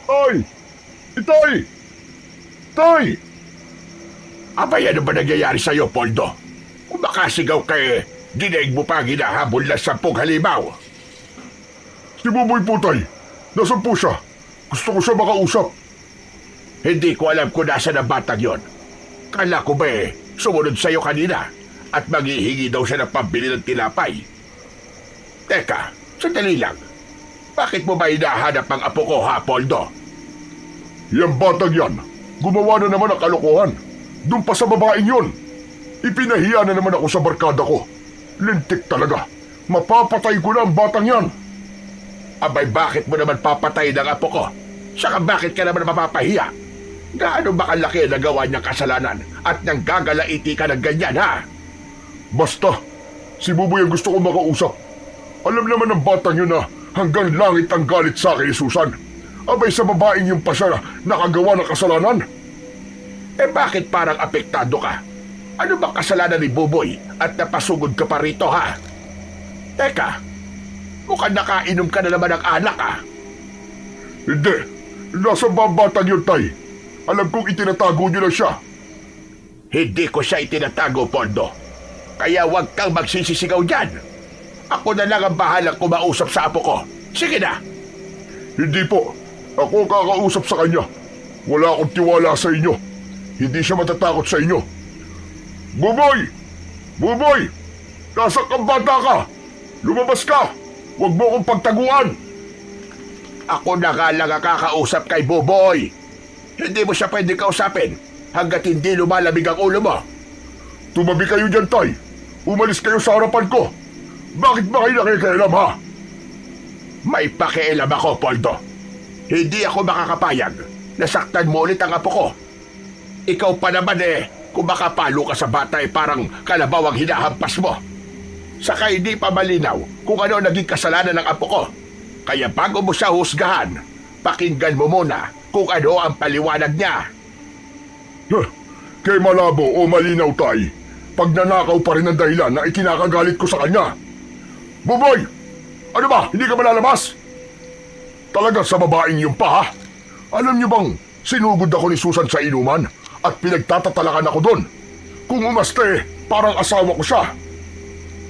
Tay! Itay! Tay! Abay, ano ba nangyayari sa'yo, Poldo? Kung makasigaw kay dinig mo pa ginahabol na 10 halimaw. Si Buboy po, Tay. Nasaan po siya? Gusto ko siya makausap. Hindi ko alam kung nasa ng batang yon. Kala ko ba sumunod sa'yo kanina at maghihingi daw siya ng pambili ng tinapay. Teka, sandali lang. Bakit mo ba hinahanap ang apo ko, ha, Poldo? Yang batang yan, gumawa na naman ng kalokohan. Doon pa sa babaeng yun. Ipinahiya na naman ako sa barkada ko. Lintik talaga. Mapapatay ko na ang batang yan. Abay, bakit mo naman papatay ng apo ko? Saka bakit ka naman mapapahiya? Gaano ba kalaki na gawa niyang kasalanan at nang gagalaiti ka ng ganyan, ha? Basta, si Buboy ang gusto ko makausap. Alam naman ng batang yun na hanggang langit ang galit sa akin ni Susan. Abay sa babaeng yung pa siya nakagawa ng kasalanan. Bakit parang apektado ka? Ano bang kasalanan ni Buboy at napasugod ka pa rito, ha? Teka, mukhang nakainom ka na naman ng anak, ha? Hindi, nasa babatang yun, Tay. Alam kong itinatago niyo na siya. Hindi ko siya itinatago, Poldo. Kaya huwag kang magsisisigaw dyan. Ako na lang ang bahalang kumausap sa apo ko. Sige na. Hindi po. Ako ang kakausap sa kanya. Wala akong tiwala sa inyo. Hindi siya matatakot sa inyo. Buboy! Buboy! Nasa kang bata ka! Lumabas ka! Huwag mo akong pagtaguan! Ako na nga lang ang kakausap kay Buboy. Hindi mo siya pwede kausapin hanggat hindi lumalamig ang ulo mo. Tumabi kayo dyan, Tay. Umalis kayo sa harapan ko. Bakit ba kayo nakikialam, ha? May pakialam ako, Poldo. Hindi ako makakapayag. Nasaktan mo ulit ang apo ko. Ikaw pa naman kung makapalo ka sa bata parang kalabaw ang hinahampas mo. Saka hindi pa malinaw kung ano naging kasalanan ng apo ko. Kaya bago mo siya husgahan, pakinggan mo muna kung ano ang paliwanag niya. Kay malabo o malinaw, Tay, pag nanakaw pa rin ang dahilan na ikinakagalit ko sa kanya. Buboy! Ano ba? Hindi ka malalabas? Talaga sa babaeng yung pa, ha? Alam niyo bang sinugod ako ni Susan sa inuman at pinagtatatalakan ako doon? Kung umaste, parang asawa ko siya.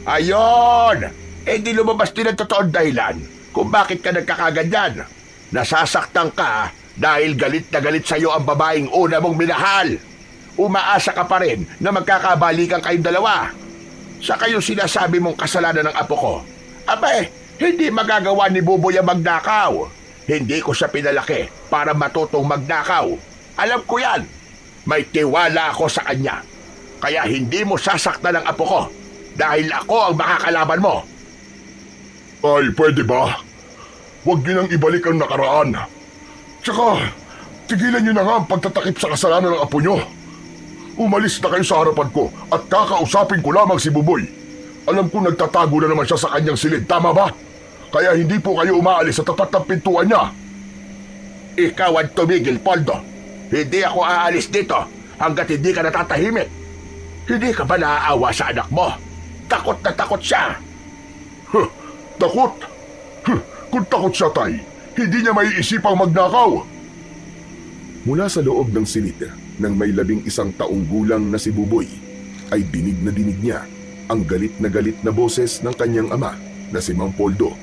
Ayon! Di lumabas din ang totoong dahilan kung bakit ka nagkakaganyan. Nasasaktan ka dahil galit na galit sa'yo ang babaeng una mong minahal. Umaasa ka pa rin na magkakabalikan kayong dalawa. Sa kayo sinasabi mong kasalanan ng apo ko. Abe, hindi magagawa ni Buboy ang magnakaw. Hindi ko siya pinalaki para matutong magnakaw. Alam ko yan. May tiwala ako sa kanya. Kaya hindi mo sasaktan ang apo ko dahil ako ang makakalaban mo. Ay, pwede ba? Huwag niyo nang ibalik ang nakaraan. Tsaka, tigilan niyo na nga ang pagtatakip sa kasalanan ng apo niyo. Umalis na kayo sa harapan ko at kakausapin ko lamang si Buboy. Alam ko nagtatago na naman siya sa kanyang silid, tama ba? Kaya hindi po kayo umaalis sa tapat ng pintuan niya. Ikaw ang tumigil, Poldo. Hindi ako aalis dito hanggat hindi ka natatahimik. Hindi ka ba naaawa sa anak mo? Takot na takot siya. Takot? Kung takot siya, Tay, hindi niya maiisipang magnakaw. Mula sa loob ng silid ng may 11 taong gulang na si Buboy, ay dinig niya ang galit na boses ng kanyang ama na si Mang Poldo.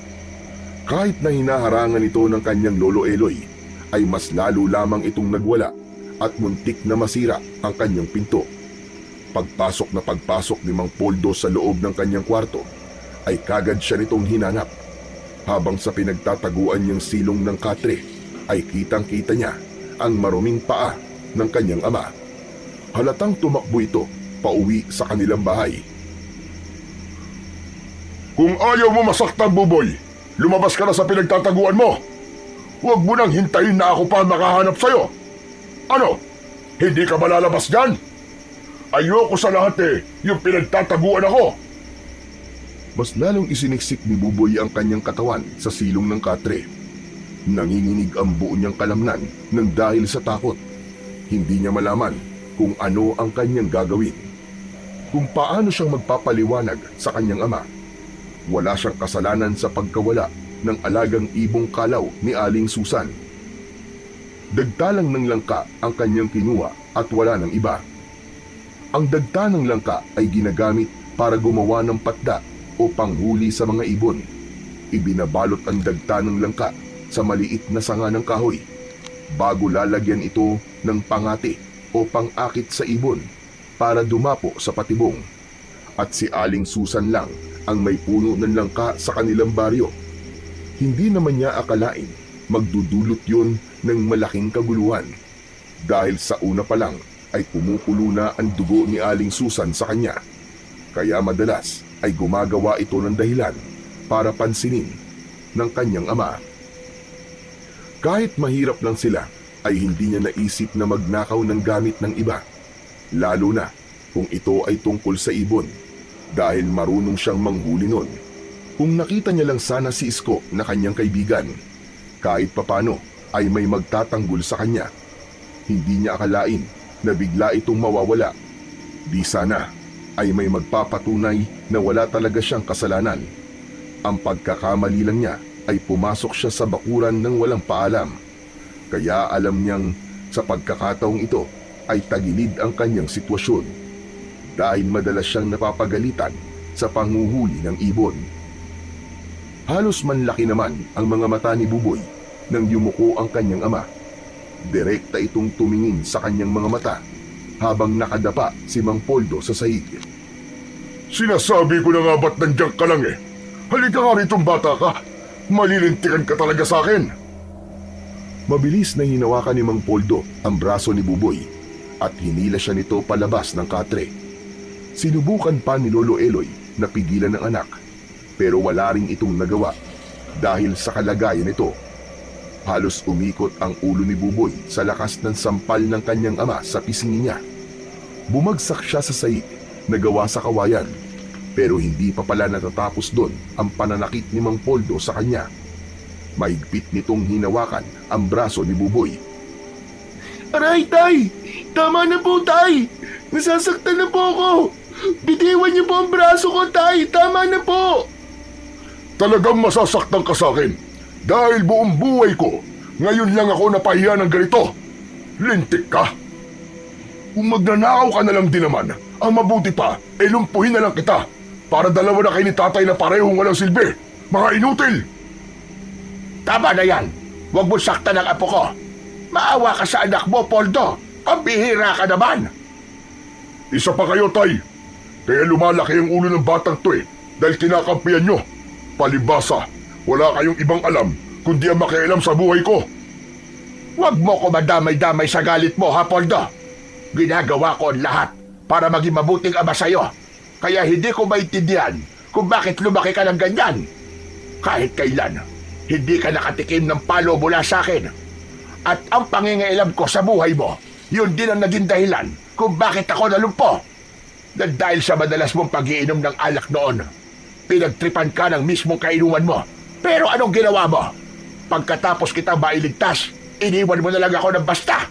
Kahit na hinaharangan ito ng kanyang lolo Eloy, ay mas lalo lamang itong nagwala at muntik na masira ang kanyang pinto. Pagpasok ni Mang Poldo sa loob ng kanyang kwarto, ay kagad siya nitong hinanap. Habang sa pinagtataguan niyang silong ng katre, ay kitang-kita niya ang maruming paa ng kanyang ama. Halatang tumakbo ito pauwi sa kanilang bahay. Kung ayaw mo masaktan, Buboy, lumabas ka na sa pinagtataguan mo. Huwag mo nang hintayin na ako pa makahanap sa'yo. Ano? Hindi ka ba lalabas dyan? Ayoko sa lahat yung pinagtataguan ako. Mas lalong isiniksik ni Buboy ang kanyang katawan sa silong ng katre. Nanginginig ang buo niyang kalamnan nang dahil sa takot. Hindi niya malaman kung ano ang kanyang gagawin. Kung paano siyang magpapaliwanag sa kanyang ama. Wala siyang kasalanan sa pagkawala ng alagang ibong kalaw ni Aling Susan. Dagta lang ng langka ang kanyang kinuha at wala ng iba. Ang dagta ng langka ay ginagamit para gumawa ng patda o panghuli sa mga ibon. Ibinabalot ang dagta ng langka sa maliit na sanga ng kahoy bago lalagyan ito ng pangati o pangakit sa ibon para dumapo sa patibong. At si Aling Susan lang ang may puno ng langka sa kanilang baryo. Hindi naman niya akalain magdudulot yun ng malaking kaguluhan dahil sa una pa lang ay kumukulo na ang dugo ni Aling Susan sa kanya. Kaya madalas ay gumagawa ito ng dahilan para pansinin ng kanyang ama. Kahit mahirap lang sila ay hindi niya naisip na magnakaw ng gamit ng iba, lalo na kung ito ay tungkol sa ibon dahil marunong siyang manghuli nun. Kung nakita niya lang sana si Isko na kanyang kaibigan, kahit papano ay may magtatanggol sa kanya. Hindi niya akalain na bigla itong mawawala. Di sana ay may magpapatunay na wala talaga siyang kasalanan. Ang pagkakamali lang niya ay pumasok siya sa bakuran ng walang paalam. Kaya alam niyang sa pagkakataong ito ay tagilid ang kanyang sitwasyon dahil madalas siyang napapagalitan sa panghuhuli ng ibon. Halos manlaki naman ang mga mata ni Buboy nang yumuko ang kanyang ama. Direkta itong tumingin sa kanyang mga mata habang nakadapa si Mang Poldo sa sahig. Sinasabi ko na nga ba't nandiyan ka lang eh. Halika nga ritong bata ka. Malilintikan ka talaga sa akin. Mabilis na hinawakan ni Mang Poldo ang braso ni Buboy at hinila siya nito palabas ng katre. Sinubukan pa ni Lolo Eloy na pigilan ng anak pero wala ring itong nagawa dahil sa kalagayan nito. Halos umikot ang ulo ni Buboy sa lakas ng sampal ng kanyang ama sa pisngi niya. Bumagsak siya sa sahig na gawa sa kawayan pero hindi pa pala natatapos doon ang pananakit ni Mang Poldo sa kanya. Mahigpit nitong hinawakan ang braso ni Buboy. Aray, tay! Tama na po, tay! Nasasaktan na po ako! Bitiwan niyo po ang braso ko, tay! Tama na po! Talagang masasaktan ka sa akin dahil buong buhay ko, ngayon lang ako napahiya ng ganito. Lintik ka! Kung magnanakaw ka na lang din naman, ang mabuti pa, lumpuhin na lang kita para dalawa na kayo ni tatay na parehong walang silbi. Mga inutil! Tama na yan! Huwag mo saktan ang apo ko! Maawa ka sa anak mo, Poldo! Pambihira ka naman! Isa pa kayo, tay! Kaya lumalaki ang ulo ng batang to dahil kinakampiyan nyo. Palibasa, wala kayong ibang alam kundi ang makialam sa buhay ko. Huwag mo ko madamay-damay sa galit mo, ha, Poldo? Ginagawa ko ang lahat para maging mabuting ama sa'yo. Kaya hindi ko maintindihan kung bakit lumaki ka ng ganyan. Kahit kailan, hindi ka nakatikim ng palo mula sa akin. At ang pangingailam ko sa buhay mo, yun din ang naging dahilan kung bakit ako nalumpo. Na dahil sa madalas mong pag-iinom ng alak noon, pinagtripan ka ng mismong kainuman mo. Pero anong ginawa mo? Pagkatapos kitang mailigtas, iniwan mo na lang ako ng basta.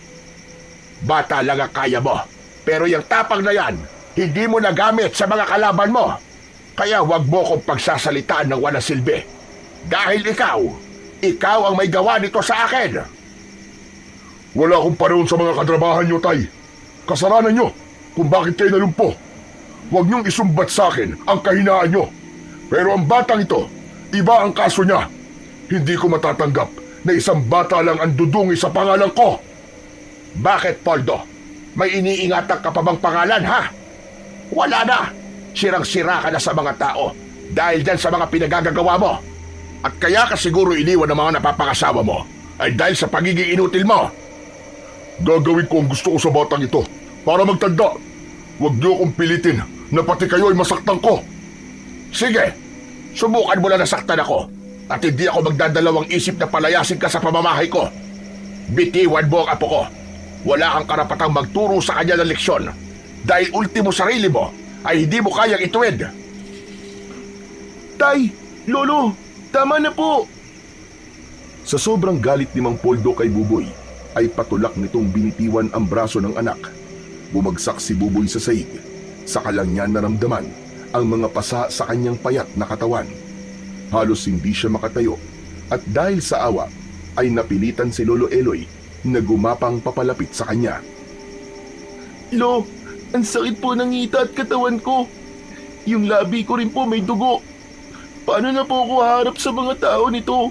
Bata lang ang kaya mo. Pero yung tapang na yan, hindi mo nagamit sa mga kalaban mo. Kaya wag mo kong pagsasalitaan ng walang silbi. Dahil ikaw ang may gawa nito sa akin. Wala akong pareon sa mga kadrabahan nyo, tay. Kasalanan nyo kung bakit kayo nalumpo. Huwag niyong isumbat sa akin ang kahinaan nyo. Pero ang batang ito, iba ang kaso niya. Hindi ko matatanggap na isang bata lang ang dudungi sa pangalan ko. Bakit, Poldo? May iniingatan ka pa bang pangalan, ha? Wala na. Sirang-sira ka na sa mga tao dahil dyan sa mga pinagagagawa mo. At kaya ka siguro iniwan ng mga napapangasawa mo ay dahil sa pagiging inutil mo. Gagawin ko ang gusto ko sa batang ito para magtanda. Huwag niyo akong pilitin na pati kayo ay masaktan ko. Sige, subukan mo na nasaktan ako at hindi ako magdadalawang isip na palayasin ka sa pamamahay ko. Bitiwan mo ang apo ko. Wala kang karapatang magturo sa kanya ng leksyon dahil ultimo sarili mo ay hindi mo kayang ituwid. Tay, Lolo, tama na po. Sa sobrang galit ni Mang Poldo kay Buboy, ay patulak nitong binitiwan ang braso ng anak. Bumagsak si Buboy sa sahig. Saka lang niya naramdaman ang mga pasa sa kanyang payat na katawan. Halos hindi siya makatayo at dahil sa awa ay napilitan si Lolo Eloy na gumapang papalapit sa kanya. Lo, ang sakit po ng ngita at katawan ko. Yung labi ko rin po may dugo. Paano na po ako haharap sa mga tao nito?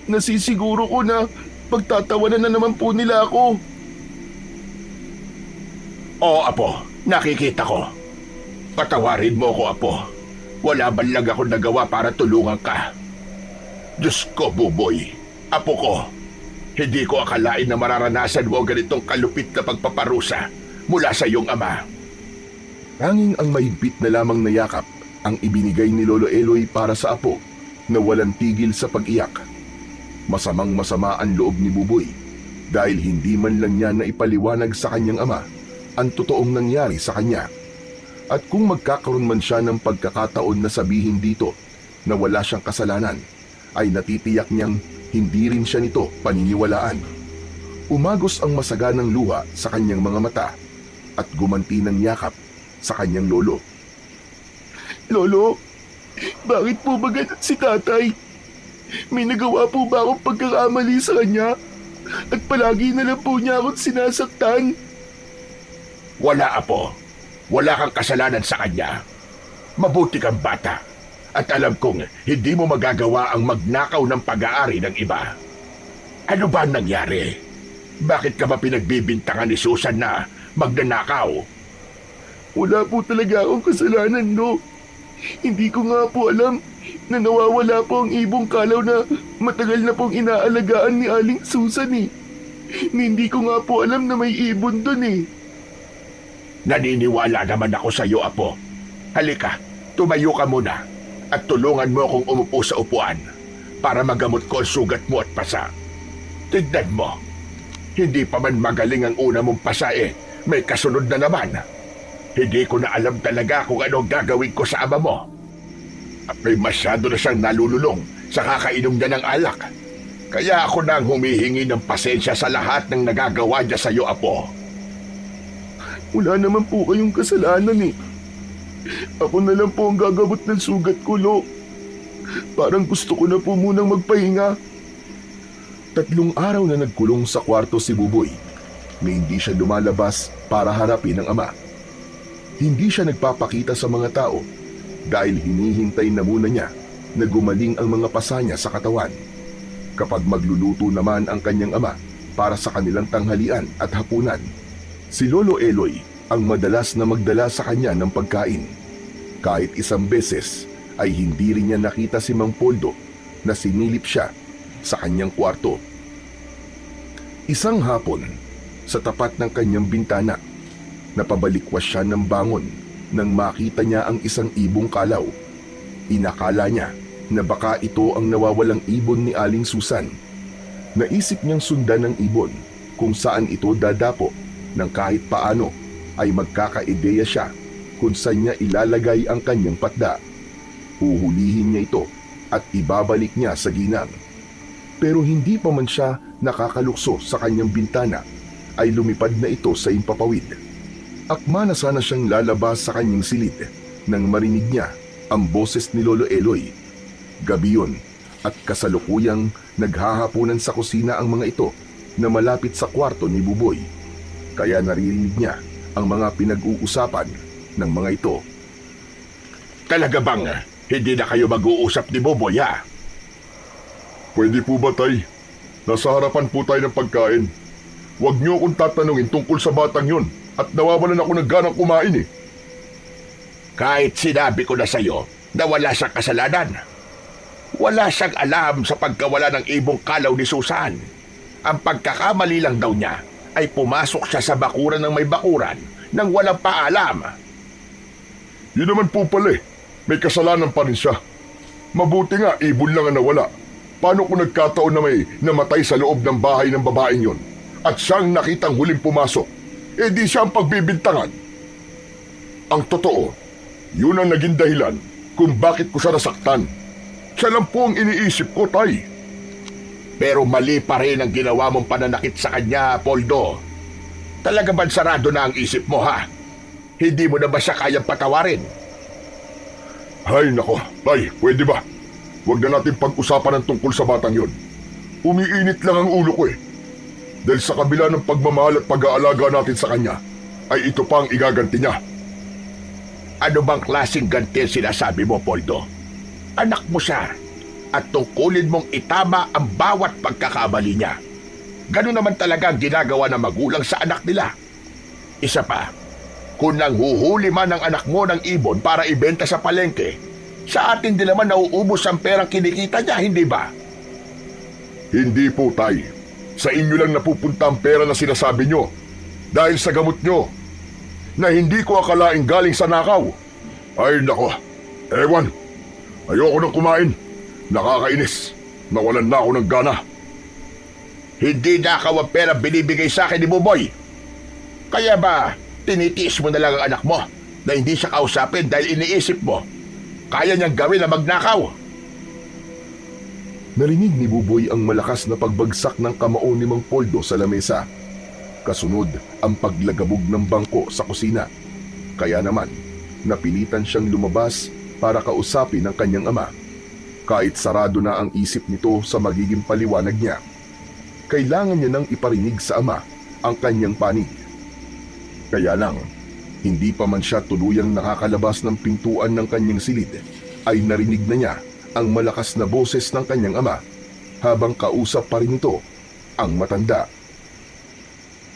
Nasisiguro ko na pagtatawanan na naman po nila ako. Oo, Apo. Nakikita ko. Patawarin mo ko, Apo. Wala man lang ako nagawa para tulungan ka. Diyos ko, Buboy. Apo ko. Hindi ko akalain na mararanasan mo ganitong kalupit na pagpaparusa mula sa iyong ama. Tanging ang mahigpit na lamang na yakap ang ibinigay ni Lolo Eloy para sa apo na walang tigil sa pag-iyak. Masamang-masama ang loob ni Buboy dahil hindi man lang niya naipaliwanag sa kanyang ama ang totoong nangyari sa kanya. At kung magkakaroon man siya ng pagkakataon na sabihin dito na wala siyang kasalanan, ay natitiyak niyang hindi rin siya nito paniniwalaan. Umagos ang masaganang luha sa kanyang mga mata at gumanti ng yakap sa kanyang lolo. Lolo, bakit po ba ganun si tatay? May nagawa po ba akong pagkakamali sa kanya? At palagi na lang po niya akong sinasaktan. Wala, Apo. Wala kang kasalanan sa kanya. Mabuti kang bata. At alam kong hindi mo magagawa ang magnakaw ng pag-aari ng iba. Ano ba ang nangyari? Bakit ka ba pinagbibintangan ni Susan na magnanakaw? Wala po talaga akong kasalanan, no? Hindi ko nga po alam na nawawala po ang ibong kalaw na matagal na pong inaalagaan ni Aling Susan eh. Hindi ko nga po alam na may ibon dun eh. Naniniwala naman ako sa iyo, Apo. Halika, tumayo ka muna at tulungan mo akong umupo sa upuan para magamot ko ang sugat mo at pasa. Tignan mo, hindi pa man magaling ang una mong pasa may kasunod na naman. Hindi ko na alam talaga kung ano gagawin ko sa ama mo. At may masyado na siyang nalululong sa kakainom niya ng alak. Kaya ako na ang humihingi ng pasensya sa lahat ng nagagawa niya sa iyo, Apo. Wala naman po kayong kasalanan eh. Ako na lang po ang gagabot ng sugat ko, Lo. Parang gusto ko na po munang magpahinga. 3 araw na nagkulong sa kwarto si Buboy na hindi siya lumalabas para harapin ang ama. Hindi siya nagpapakita sa mga tao dahil hinihintay na muna niya na gumaling ang mga pasa niya sa katawan. Kapag magluluto naman ang kanyang ama para sa kanilang tanghalian at hapunan, si Lolo Eloy ang madalas na magdala sa kanya ng pagkain. Kahit isang beses ay hindi rin niya nakita si Mang Poldo na sinilip siya sa kanyang kwarto. Isang hapon, sa tapat ng kanyang bintana, napabalikwas siya ng bangon nang makita niya ang isang ibong kalaw. Inakala niya na baka ito ang nawawalang ibon ni Aling Susan. Naisip niyang sundan ng ibon kung saan ito dadapo nang kahit paano ay magkakaideya siya kung saan niya ilalagay ang kanyang patda. Huhulihin niya ito at ibabalik niya sa ginang. Pero hindi pa man siya nakakalukso sa kanyang bintana ay lumipad na ito sa impapawid. Akma na sana siyang lalabas sa kanyang silid nang marinig niya ang boses ni Lolo Eloy. Gabi yun at kasalukuyang naghahapunan sa kusina ang mga ito na malapit sa kwarto ni Buboy. Kaya naririnig niya ang mga pinag-uusapan ng mga ito. Talaga bang hindi na kayo mag-uusap ni Buboy, ha? Pwede po ba, Tay? Nasa harapan po tayo ng pagkain. Huwag niyo akong tatanungin tungkol sa batang yun at nawawalan ako ng ganang kumain eh. Kahit sinabi ko na sa iyo na wala siyang kasalanan. Wala siyang alam sa pagkawala ng ibong kalaw ni Susan. Ang pagkakamali lang daw niya ay pumasok siya sa bakuran ng may bakuran nang walang paalam. Yun naman po pala eh. May kasalanan pa rin siya. Mabuti nga, ibon lang ang nawala. Paano kung nagkataon na may namatay sa loob ng bahay ng babaeng yun at siyang nakitang huling pumasok? Eh di siya ang pagbibintangan. Ang totoo, yun ang naging dahilan kung bakit ko siya nasaktan. Siya lang po ang iniisip ko, Tay. Pero mali pa rin ang ginawa mong pananakit sa kanya, Poldo. Talaga ba sarado na ang isip mo, ha? Hindi mo na ba siya kayang patawarin? Ay nako, Tay, pwede ba? Huwag na natin pag-usapan ang tungkol sa batang yun. Umiinit lang ang ulo ko eh. Dahil sa kabila ng pagmamahal at pag-aalaga natin sa kanya, ay ito pa ang igaganti niya. Ano bang klaseng ganti sinasabi mo, Poldo? Anak mo siya at tungkulin mong itama ang bawat pagkakamali niya. Ganun naman talaga ang ginagawa ng magulang sa anak nila. Isa pa, kung nanghuhuli man ang anak mo ng ibon para ibenta sa palengke, sa atin din naman nauubos ang perang kinikita niya, hindi ba? Hindi po, Tay. Sa inyo lang napupunta ang pera na sinasabi nyo dahil sa gamot nyo na hindi ko akalaing galing sa nakaw. Ay nako, ewan. Ayoko nang kumain. Nakakainis. Nawalan na ako ng gana. Hindi nakaw ang pera binibigay sa akin ni Buboy. Kaya ba tinitiis mo na lang ang anak mo na hindi siya kausapin dahil iniisip mo kaya niyang gawin na magnakaw? Narinig ni Buboy ang malakas na pagbagsak ng kamao ni Mang Poldo sa lamesa. Kasunod ang paglagabog ng bangko sa kusina. Kaya naman, napilitan siyang lumabas para kausapin ang kanyang ama. Kahit sarado na ang isip nito sa magiging paliwanag niya, kailangan niya nang iparinig sa ama ang kanyang panig. Kaya lang, hindi pa man siya tuluyang nakakalabas ng pintuan ng kanyang silid, ay narinig na niya ang malakas na boses ng kanyang ama habang kausap pa rin ito ang matanda.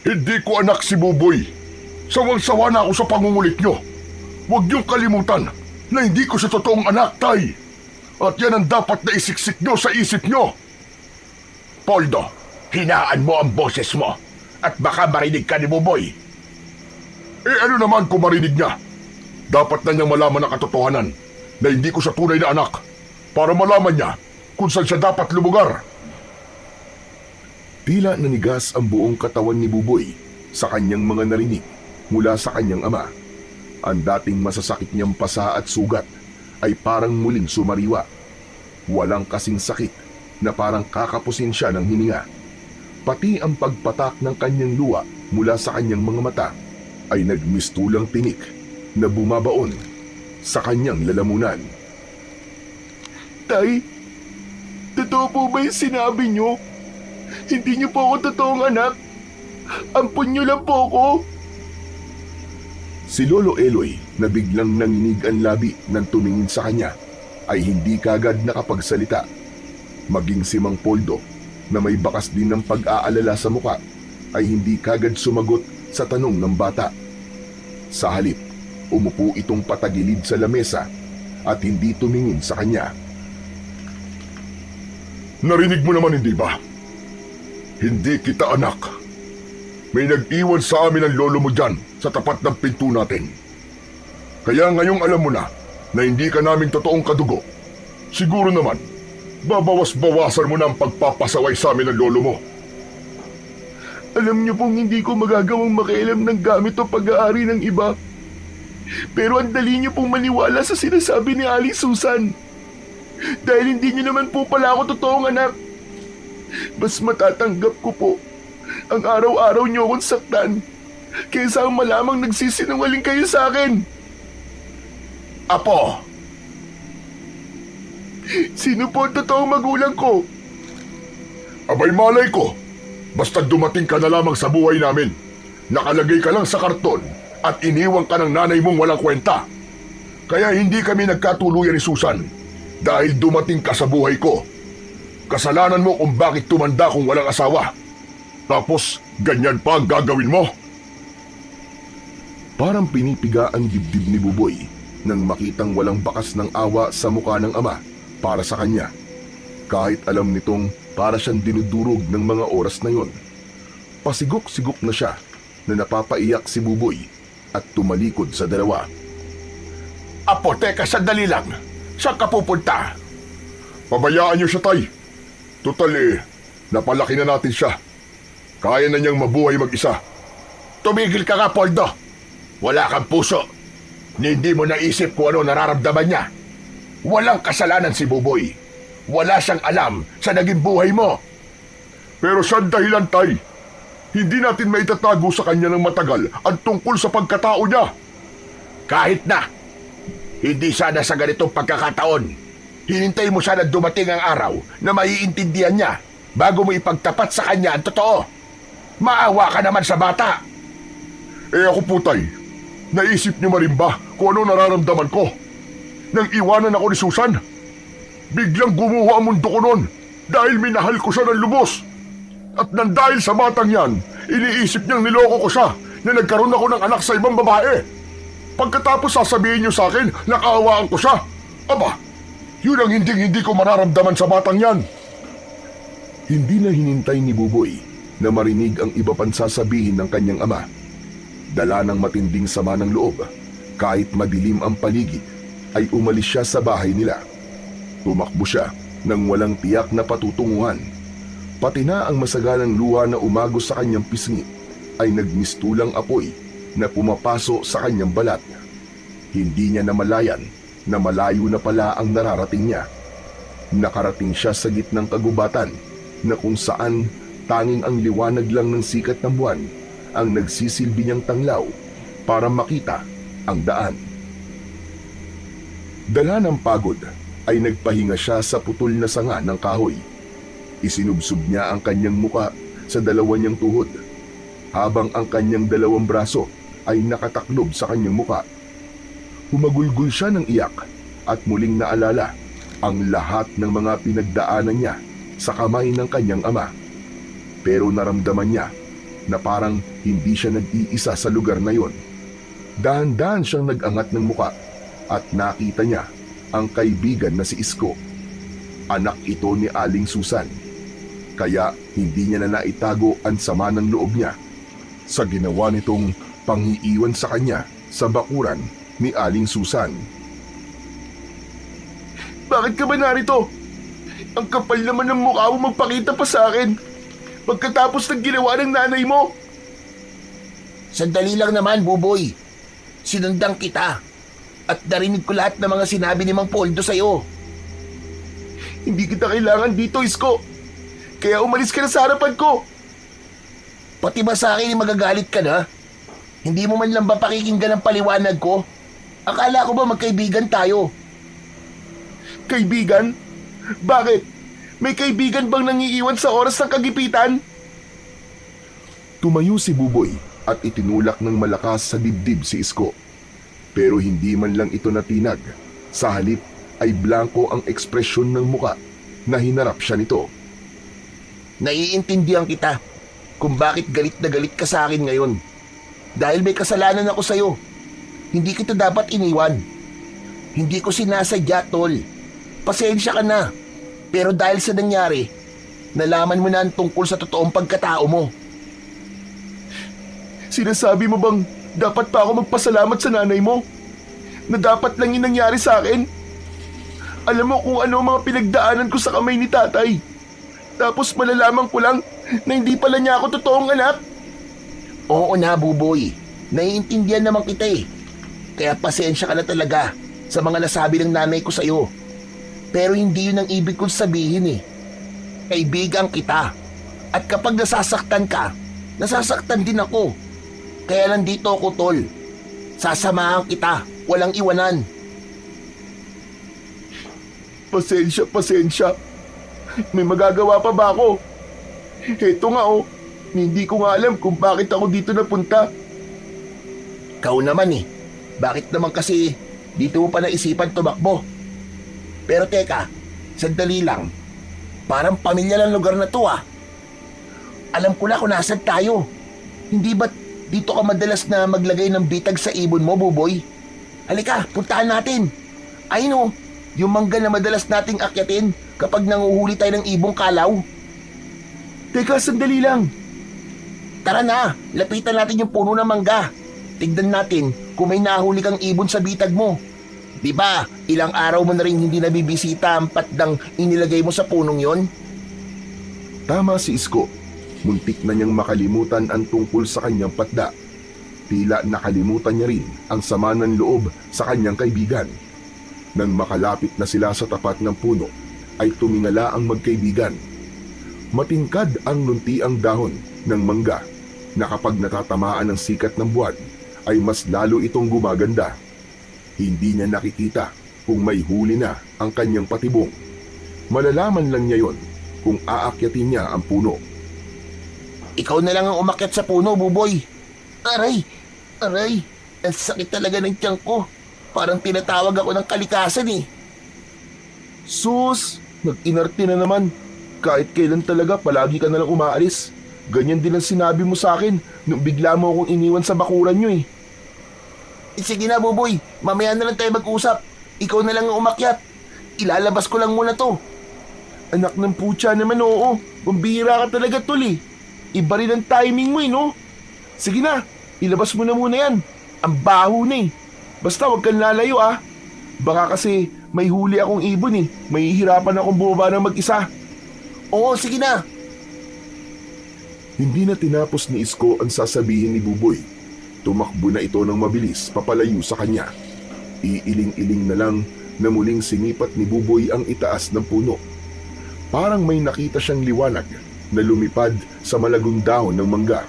Hindi ko anak si Buboy. Sawang-sawa na ako sa pangungulit nyo. Huwag niyong kalimutan na hindi ko siya totoong anak, Tay. At yan ang dapat na isiksik nyo sa isip nyo. Poldo, hinaan mo ang boses mo at baka marinig ka ni Buboy. Eh ano naman kung marinig niya? Dapat na niyang malaman ang katotohanan na hindi ko siya tunay na anak para malaman niya kung saan siya dapat lumugar. Tila nanigas ang buong katawan ni Buboy sa kanyang mga narinig mula sa kanyang ama. Ang dating masasakit niyang pasa at sugat ay parang muling sumariwa. Walang kasing sakit na parang kakapusin siya ng hininga. Pati ang pagpatak ng kanyang luha mula sa kanyang mga mata ay nagmistulang tinik na bumabaon sa kanyang lalamunan. Tay, totoo po ba yung sinabi niyo? Hindi niyo po ako totoong anak. Ampun niyo lang po ako. Si Lolo Eloy na biglang nanginig ang labi nang tumingin sa kanya ay hindi kagad nakapagsalita. Maging si Mang Poldo na may bakas din ng pag-aalala sa muka ay hindi kagad sumagot sa tanong ng bata. Sa halip, umupo itong patagilid sa lamesa at hindi tumingin sa kanya. Narinig mo naman, hindi ba? Hindi kita anak. May nag-iwan sa amin ang lolo mo dyan sa tapat ng pinto natin. Kaya ngayong alam mo na hindi ka naming totoong kadugo, siguro naman, babawas-bawasan mo na ang pagpapasaway sa amin ng lolo mo. Alam niyo pong hindi ko magagawang makialam ng gamit o pag-aari ng iba. Pero ang dali niyo pong maniwala sa sinasabi ni Aling Susan. Dahil hindi niyo naman po pala ako totoong anak. Mas matatanggap ko po ang araw-araw niyo akong saktan kaysa ang malamang nagsisinungaling kayo sa akin. Apo, Sino po ang totoong magulang ko? Abay malay ko, basta dumating ka na lamang sa buhay namin. Nakalagay ka lang sa karton at iniwan ka ng nanay mong walang kwenta. Kaya hindi kami nagkatuluyan ni Susan dahil dumating ka sa buhay ko. Kasalanan mo kung bakit tumanda kung walang asawa. Tapos ganyan pa ang gagawin mo. Parang pinipiga ang dibdib ni Buboy nang makitang walang bakas ng awa sa mukha ng ama para sa kanya. Kahit alam nitong para siyang dinudurog ng mga oras na yon. Pasigok-sigok na siya na napapaiyak si Buboy at tumalikod sa dalawa. Apo, teka, sandali lang. Saan ka pupunta? Pabayaan niyo siya, Tay. Tutal napalaki na natin siya. Kaya na niyang mabuhay mag-isa. Tumigil ka nga, Poldo. Wala kang puso. Hindi mo naisip kung ano nararamdaman niya. Walang kasalanan si Buboy. Wala siyang alam sa naging buhay mo. Pero saan dahilan, Tay? Hindi natin maitatago sa kanya ng matagal ang tungkol sa pagkatao niya. Kahit na. Hindi sana sa ganitong pagkakataon. Hinintay mo sana dumating ang araw na maiintindihan niya bago mo ipagtapat sa kanya ang totoo. Maawa ka naman sa bata. Eh ako po, tay, naisip niyo marin ba kung ano nararamdaman ko? Nang iwanan ako ni Susan, biglang gumuho ang mundo ko noon dahil minahal ko siya ng lubos. At nang dahil sa batang yan, iniisip niyang niloko ko siya na nagkaroon ako ng anak sa ibang babae. Pagkatapos sasabihin niyo sa akin, nakaawaan ko siya. Aba, yun ang hindi ko mararamdaman sa batang yan. Hindi na hinintay ni Buboy na marinig ang iba pang sasabihin ng kanyang ama. Dala ng matinding sama ng loob, kahit madilim ang paligid, ay umalis siya sa bahay nila. Tumakbo siya nang walang tiyak na patutunguhan. Pati na ang masagalang luha na umagos sa kanyang pisngi ay nagmistulang apoy na pumapaso sa kanyang balat. Hindi niya namalayan na malayo na pala ang nararating niya. Nakarating siya sa gitnang kagubatan na kung saan tanging ang liwanag lang ng sikat ng buwan ang nagsisilbi niyang tanglaw para makita ang daan. Dala ng pagod ay nagpahinga siya sa putol na sanga ng kahoy. Isinubsob niya ang kanyang muka sa dalawa niyang tuhod, habang ang kanyang dalawang braso ay nakataklob sa kanyang muka. Humagulgol siya ng iyak at muling naalala ang lahat ng mga pinagdaanan niya sa kamay ng kanyang ama. Pero naramdaman niya na parang hindi siya nag-iisa sa lugar na yon. Dahan-dahan siyang nag-angat ng muka at nakita niya ang kaibigan na si Isko. Anak ito ni Aling Susan. Kaya hindi niya na naitago ang sama ng loob niya sa ginawa nitong panghiiwan sa kanya sa bakuran ni Aling Susan. Bakit ka ba narito? Ang kapal naman ng mukha mo magpakita pa sa akin pagkatapos ng ginawa ng nanay mo. Sandali lang naman, Buboy. Sinundan kita at narinig ko lahat ng mga sinabi ni Mang Poldo sa'yo. Hindi kita kailangan dito, Isko. Kaya umalis ka na sa harapan ko. Pati ba sa akin magagalit ka na? Hindi mo man lang ba pakikinggan ang paliwanag ko? Akala ko ba magkaibigan tayo? Kaibigan? Bakit? May kaibigan bang nangiiwan sa oras ng kagipitan? Tumayo si Buboy at itinulak ng malakas sa dibdib si Isko. Pero hindi man lang ito natinag. Sa halip ay blanko ang ekspresyon ng muka na hinarap siya nito. Naiintindihan kita kung bakit galit na galit ka sa akin ngayon. Dahil may kasalanan ako sa'yo. Hindi kita dapat iniwan. Hindi ko sinasadya, tol. Pasensya ka na. Pero dahil sa nangyari, nalaman mo na ang tungkol sa totoong pagkatao mo. Sinasabi mo bang dapat pa ako magpasalamat sa nanay mo? Na dapat lang yung nangyari sa akin? Alam mo kung ano ang mga pinagdaanan ko sa kamay ni tatay. Tapos malalaman ko lang na hindi pala niya ako totoong anak. Oo na, Buboy. Naiintindihan naman kita eh. Kaya pasensya ka na talaga sa mga nasabi ng nanay ko sa'yo. Pero hindi yun ang ibig kong sabihin eh. Kaibigan kita. At kapag nasasaktan ka, nasasaktan din ako. Kaya nandito ako, tol. Sasamahan kita. Walang iwanan. Pasensya. May magagawa pa ba ako? Heto nga oh. Hindi ko nga alam kung bakit ako dito napunta. Ikaw naman eh. Bakit naman kasi dito mo pa naisipan tumakbo? Pero teka, sandali lang. Parang pamilya ng lugar na to ah. Alam ko na kung nasan tayo. Hindi ba't dito ka madalas na maglagay ng bitag sa ibon mo, Buboy? Halika, puntahan natin. Ayun oh, yung mangga na madalas nating akyatin kapag nanguhuli tayo ng ibong kalaw. Teka, sandali lang. Tara na, lapitan natin yung puno ng mangga. Tignan natin kung may nahuli kang ibon sa bitag mo. Diba, ilang araw mo na rin hindi nabibisita ang patdang inilagay mo sa punong yon? Tama si Isko. Muntik na niyang makalimutan ang tungkol sa kanyang patda. Tila nakalimutan niya rin ang sama ng loob sa kanyang kaibigan. Nang makalapit na sila sa tapat ng puno, ay tumingala ang magkaibigan. Matingkad ang luntiang dahon ng mangga na kapag natatamaan ng sikat ng buwan ay mas lalo itong gumaganda. Hindi niya nakikita kung may huli na ang kanyang patibong. Malalaman lang niya yon kung aakyatin niya ang puno. Ikaw na lang ang umakyat sa puno, Buboy. Aray! Aray! Ang sakit talaga ng tiyan ko. Parang tinatawag ako ng kalikasan eh. Sus! Nag-inarte na naman. Kahit kailan talaga, palagi ka nalang umaalis. Ganyan din ang sinabi mo sa akin nung bigla mo akong iniwan sa bakuran nyo eh. Sige na, Buboy. Mamaya na lang tayo mag-usap. Ikaw na lang ang umakyat. Ilalabas ko lang muna to. Anak ng putya naman, oo. Pambihira ka talaga, tol eh. Iba rin ang timing mo eh, no? Sige na, ilabas mo na muna yan. Ang baho na eh. Basta wag kang lalayo ah. Baka kasi may huli akong ibon eh. Mahihirapan akong bumaba ng mag-isa. Oo, sige na. Hindi na tinapos ni Isko ang sasabihin ni Buboy. Tumakbo na ito ng mabilis papalayo sa kanya. Iiling-iling na lang na muling sinipat ni Buboy ang itaas ng puno. Parang may nakita siyang liwanag na lumipad sa malagong dahon ng mangga.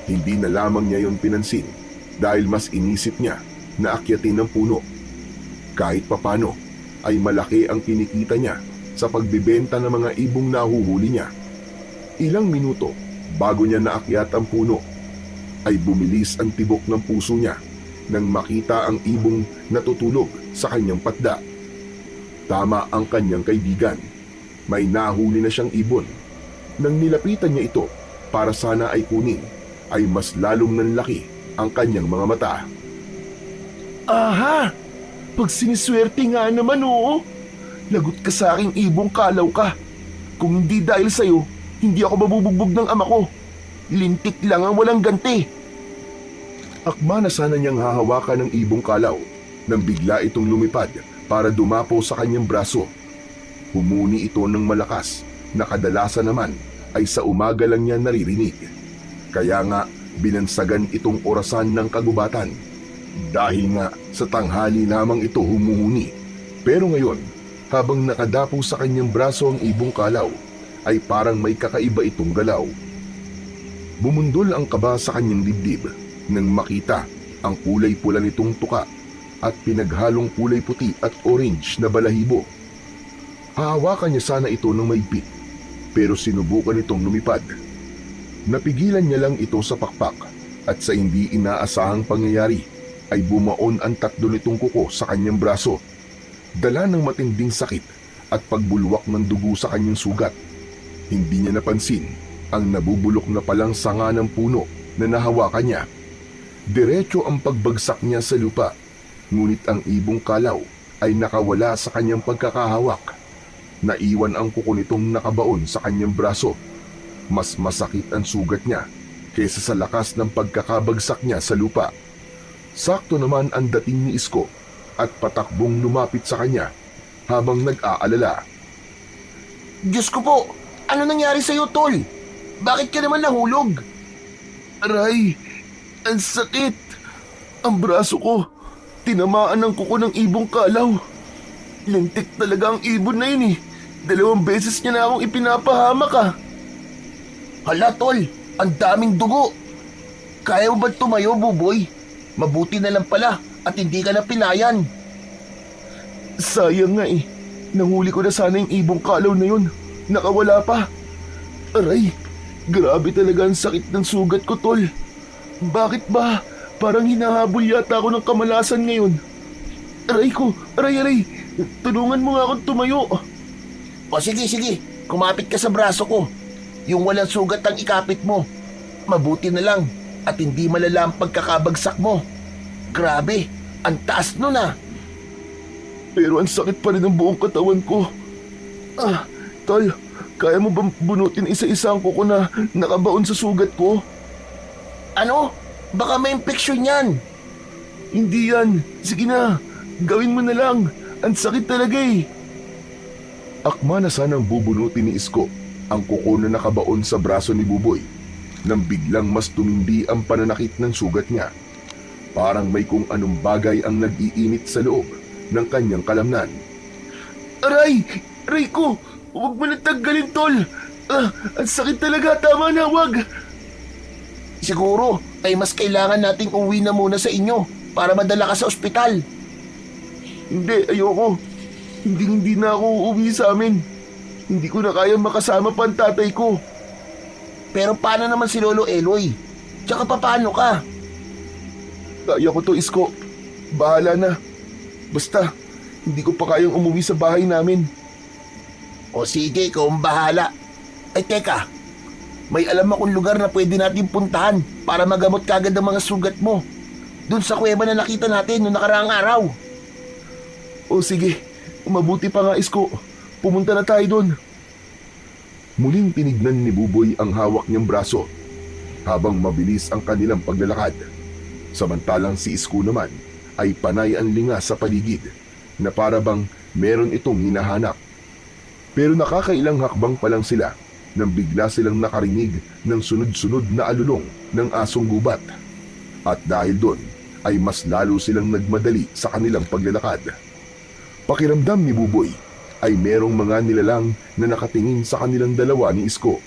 Hindi na lamang niya yon pinansin dahil mas inisip niya na akyatin ng puno. Kahit papano ay malaki ang kinikita niya sa pagbibenta ng mga ibong nahuhuli niya. Ilang minuto bago niya naakyat ang puno ay bumilis ang tibok ng puso niya nang makita ang ibong natutulog sa kanyang patda. Tama ang kanyang kaibigan. May nahuli na siyang ibon. Nang nilapitan niya ito para sana ay kunin, ay mas lalong nanlaki ang kanyang mga mata. Aha! Pag siniswerte nga naman, oo. Lagot ka sa aking ibong kalaw ka. Kung hindi dahil sa'yo, hindi ako mabubugbog ng ama ko. Lintik lang ang walang ganti. Akma na sana niyang hahawakan ng ibong kalaw nang bigla itong lumipad para dumapo sa kanyang braso. Humuni ito ng malakas na kadalasan naman ay sa umaga lang niya naririnig. Kaya nga binansagan itong orasan ng kagubatan. Dahil nga sa tanghali lamang ito humuhuni. Pero ngayon, habang nakadapo sa kanyang braso ang ibong kalaw, ay parang may kakaiba itong galaw. Bumundol ang kaba sa kanyang dibdib nang makita ang kulay pula nitong tuka at pinaghalong kulay puti at orange na balahibo. Hahawakan niya sana ito ng maigpit, pero sinubukan itong lumipad. Napigilan niya lang ito sa pakpak at sa hindi inaasahang pangyayari ay bumaon ang tatlo nitong kuko sa kanyang braso. Dala ng matinding sakit at pagbulwak ng dugo sa kanyang sugat. Hindi niya napansin ang nabubulok na palang sanga ng puno na nahawakan niya. Diretso ang pagbagsak niya sa lupa, ngunit ang ibong kalaw ay nakawala sa kanyang pagkakahawak. Naiwan ang kuko nitong nakabaon sa kanyang braso. Mas masakit ang sugat niya kaysa sa lakas ng pagkakabagsak niya sa lupa. Sakto naman ang dating ni Isko at patakbong lumapit sa kanya habang nag-aalala. Diyos ko po, ano nangyari sa'yo, Tol? Bakit ka naman nahulog? Aray, ang sakit. Ang braso ko, tinamaan ng kuko ng ibong kalaw. Lintik talaga ang ibon na yun eh. 2 beses niya na akong ipinapahamak ah. Hala, Tol, ang daming dugo. Kaya mo ba tumayo, Buboy? Mabuti na lang pala at hindi ka na pinayan. Sayang nga eh. Nahuli ko na sana yung ibong kalaw na yun. Nakawala pa. Aray, grabe talaga ang sakit ng sugat ko, Tol. Bakit ba? Parang hinahabol yata ako ng kamalasan ngayon. Aray ko, aray. Tulungan mo nga akong tumayo. O sige, kumapit ka sa braso ko. Yung walang sugat ang ikapit mo. Mabuti na lang at hindi malala ang pagkakabagsak mo. Grabe, ang taas nun ah. Pero ang sakit pa rin ng buong katawan ko. Tol, kaya mo bang bunutin isa-isa ang kuko na nakabaon sa sugat ko? Ano? Baka may infeksyon yan. Hindi yan. Sige na, gawin mo na lang. Ang sakit talaga eh. Akma na sanang bubunutin ni Isko ang kuko na nakabaon sa braso ni Buboy nang biglang mas tumindi ang pananakit ng sugat niya. Parang may kung anong bagay ang nag-iinit sa loob ng kanyang kalamnan. Aray! Aray ko! Huwag mo nang tanggalin, Tol! Ang sakit talaga! Tama na, wag! Siguro ay mas kailangan nating uwi na muna sa inyo para madala ka sa ospital. Hindi, ayoko. Hindi na ako uuwi sa amin. Hindi ko na kaya makasama pa ang tatay ko. Pero paano naman si Lolo Eloy? Tsaka paano ka? Kaya ko to, Isko. Bahala na. Basta, hindi ko pa kayang umuwi sa bahay namin. O sige, ikaw ang bahala. Ay teka, may alam akong lugar na pwede natin puntahan para magamot kagad ang mga sugat mo. Doon sa kuweba na nakita natin noong nakaraang araw. O sige, mabuti pa nga, Isko. Pumunta na tayo doon. Muling tinignan ni Buboy ang hawak niyang braso habang mabilis ang kanilang paglalakad. Samantalang si Isko naman ay panay ang linga sa paligid na para bang meron itong hinahanap. Pero nakakailang hakbang pa lang sila nang bigla silang nakarinig ng sunod-sunod na alulong ng asong gubat. At dahil doon ay mas lalo silang nagmadali sa kanilang paglalakad. Pakiramdam ni Buboy ay merong mga nilalang na nakatingin sa kanilang dalawa ni Isko.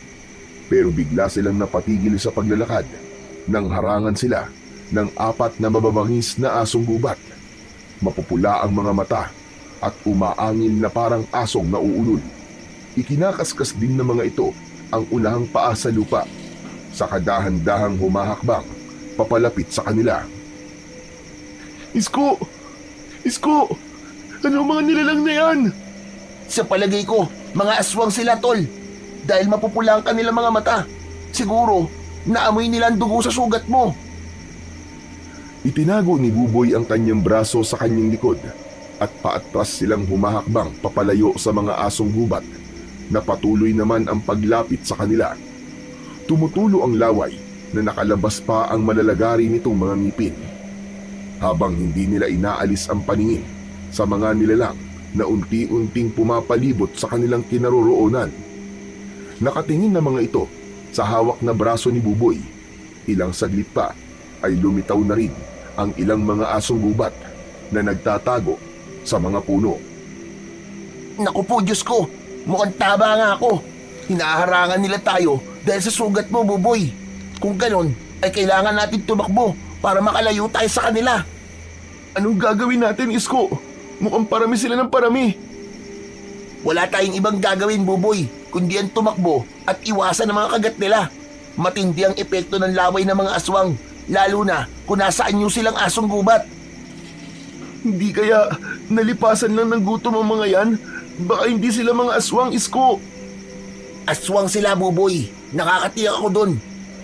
Pero bigla silang napatigil sa paglalakad nang harangan sila ng 4 na mababangis na asong gubat. Mapupula ang mga mata at umaangil na parang asong nauulol. Ikinakaskas din ng mga ito ang unahang paa sa lupa sa kadahan-dahang humahakbang papalapit sa kanila. Isko! Isko! Ano mga nilalang na yan? Sa palagay ko, mga aswang sila, tol. Dahil mapupula ang kanilang mga mata. Siguro, naamoy nila ang dugo sa sugat mo. Itinago ni Buboy ang kanyang braso sa kanyang likod at paatras silang humahakbang papalayo sa mga asong gubat na patuloy naman ang paglapit sa kanila. Tumutulo ang laway na nakalabas pa ang malalagari nitong mga ngipin. Habang hindi nila inaalis ang paningin sa mga nilalang na unti-unting pumapalibot sa kanilang kinaroroonan. Nakatingin na mga ito sa hawak na braso ni Buboy. Ilang saglit pa ay lumitaw na rin ang ilang mga asong gubat na nagtatago sa mga puno. Naku po, Diyos ko. Mukhang tama nga ako. Hinaharangan nila tayo dahil sa sugat mo, Buboy. Kung ganon, ay kailangan natin tumakbo para makalayo tayo sa kanila. Anong gagawin natin, Isko? Mukhang parami sila ng parami. Wala tayong ibang gagawin, Buboy, kundi ang tumakbo at iwasan ang mga kagat nila. Matindi ang epekto ng laway ng mga aswang, lalo na kung nasaan nyo silang asong gubat. Hindi kaya nalipasan lang ng gutom ang mga yan? Baka hindi sila mga aswang, Isko. Aswang sila, Buboy. Nakakatiyak ako dun.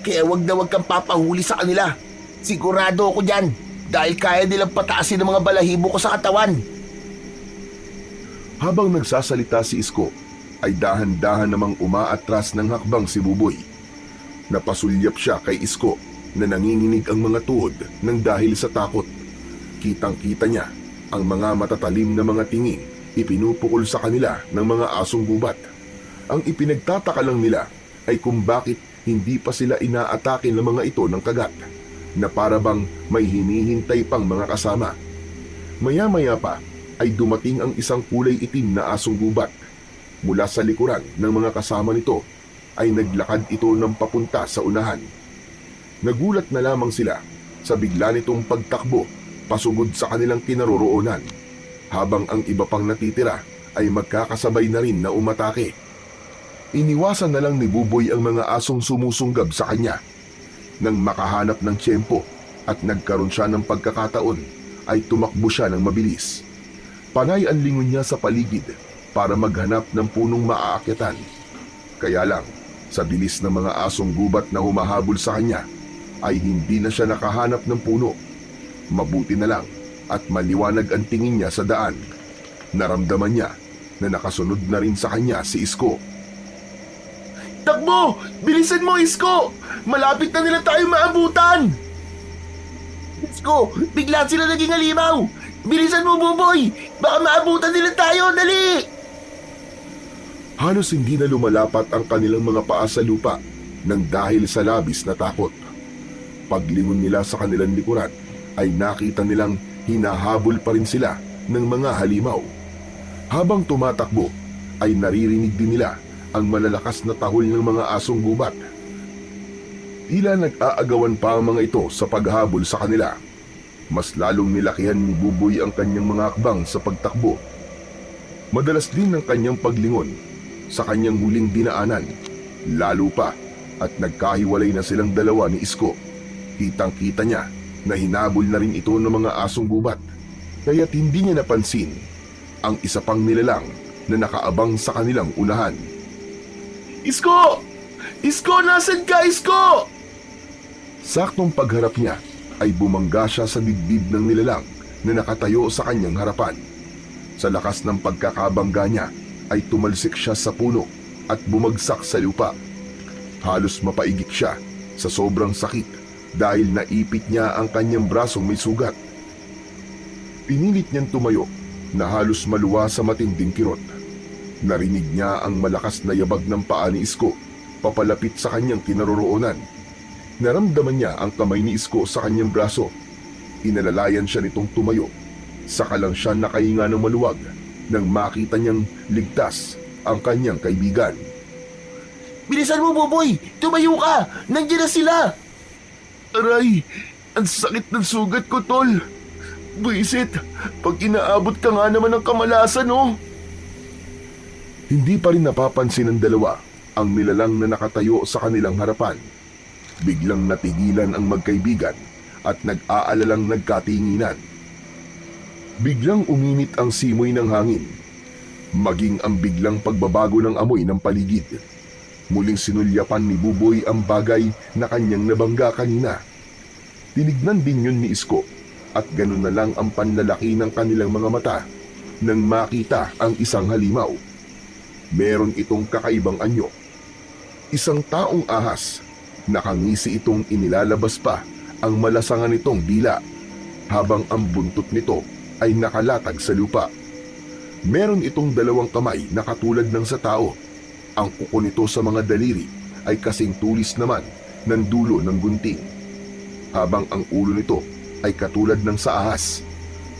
Kaya wag na wag kang papahuli sa kanila. Sigurado ako dyan dahil kaya nilang pataasin ang mga balahibo ko sa katawan. Habang nagsasalita si Isko, ay dahan-dahan namang umaatras ng hakbang si Buboy. Napasulyap siya kay Isko na nanginginig ang mga tuhod ng dahil sa takot. Kitang-kita niya ang mga matatalim na mga tingin ipinupukol sa kanila ng mga asong gubat. Ang ipinagtataka lang nila ay kung bakit hindi pa sila inaatake ng mga ito ng kagat na para bang may hinihintay pang mga kasama. Maya-maya pa ay dumating ang isang kulay itim na asong gubat. Mula sa likuran ng mga kasama nito ay naglakad ito ng papunta sa unahan. Nagulat na lamang sila sa bigla nitong pagtakbo pasugod sa kanilang kinaroroonan, habang ang iba pang natitira ay magkakasabay na rin na umatake. Iniwasan na lang ni Buboy ang mga asong sumusunggab sa kanya. Nang makahanap ng tiyempo at nagkaroon siya ng pagkakataon, ay tumakbo siya ng mabilis. Panay ang lingon niya sa paligid para maghanap ng punong maaakyatan. Kaya lang, sa bilis ng mga asong gubat na humahabol sa kanya, ay hindi na siya nakahanap ng puno. Mabuti na lang at maliwanag ang tingin niya sa daan. Naramdaman niya na nakasunod na rin sa kanya si Isko. Takbo! Bilisan mo, Isko! Malapit na nila tayo maabutan! Isko, bigla sila naging halimaw! Bilisan mo, Buboy! Baka maabutan nila tayo! Dali! Halos hindi na lumalapat ang kanilang mga paa sa lupa nang dahil sa labis na takot. Paglingon nila sa kanilang likuran ay nakita nilang hinahabol pa rin sila ng mga halimaw. Habang tumatakbo ay naririnig din nila ang malalakas na tahol ng mga asong gubat. Tila nag-aagawan pa ang mga ito sa paghabol sa kanila. Mas lalong nilakihan ni Buboy ang kanyang mga hakbang sa pagtakbo. Madalas din ang kanyang paglingon sa kanyang huling dinaanan, lalo pa at nagkahiwalay na silang dalawa ni Isko. Kitang-kita niya na hinabol na rin ito ng mga asong gubat, kaya't hindi niya napansin ang isa pang nilalang na nakaabang sa kanilang unahan. Isko! Isko, nasan ka, Isko? Saktong pagharap niya ay bumangga siya sa dibdib ng nilalang na nakatayo sa kanyang harapan. Sa lakas ng pagkakabangga niya ay tumalsik siya sa puno at bumagsak sa lupa. Halos mapaigik siya sa sobrang sakit dahil naipit niya ang kanyang brasong may sugat. Pinilit niyang tumayo na halos maluwa sa matinding kirot. Narinig niya ang malakas na yabag ng paa ni Isko papalapit sa kanyang kinaroroonan. Naramdaman niya ang kamay ni Isko sa kanyang braso. Inalalayan siya nitong tumayo. Saka lang siya nakahinga ng maluwag nang makita niyang ligtas ang kanyang kaibigan. Bilisan mo, Buboy! Tumayo ka! Nandiyan na sila! Aray! Ang sakit ng sugat ko, tol! Buisit! Pag inaabot ka nga naman ng kamalasan, oh! Hindi pa rin napapansin ng dalawa ang nilalang na nakatayo sa kanilang harapan. Biglang natigilan ang magkaibigan at nag-aalalang nagkatinginan. Biglang uminit ang simoy ng hangin, maging ang biglang pagbabago ng amoy ng paligid. Muling sinulyapan ni Buboy ang bagay na kanyang nabangga kanina. Tinignan din yun ni Isko at ganun na lang ang panlalaki ng kanilang mga mata nang makita ang isang halimaw. Meron itong kakaibang anyo. Isang taong ahas, nakangisi itong inilalabas pa ang malasangan nitong dila habang ang buntot nito ay nakalatag sa lupa. Meron itong dalawang kamay na katulad ng sa tao. Ang kuko nito sa mga daliri ay kasing tulis naman ng dulo ng gunting. Habang ang ulo nito ay katulad ng sa ahas.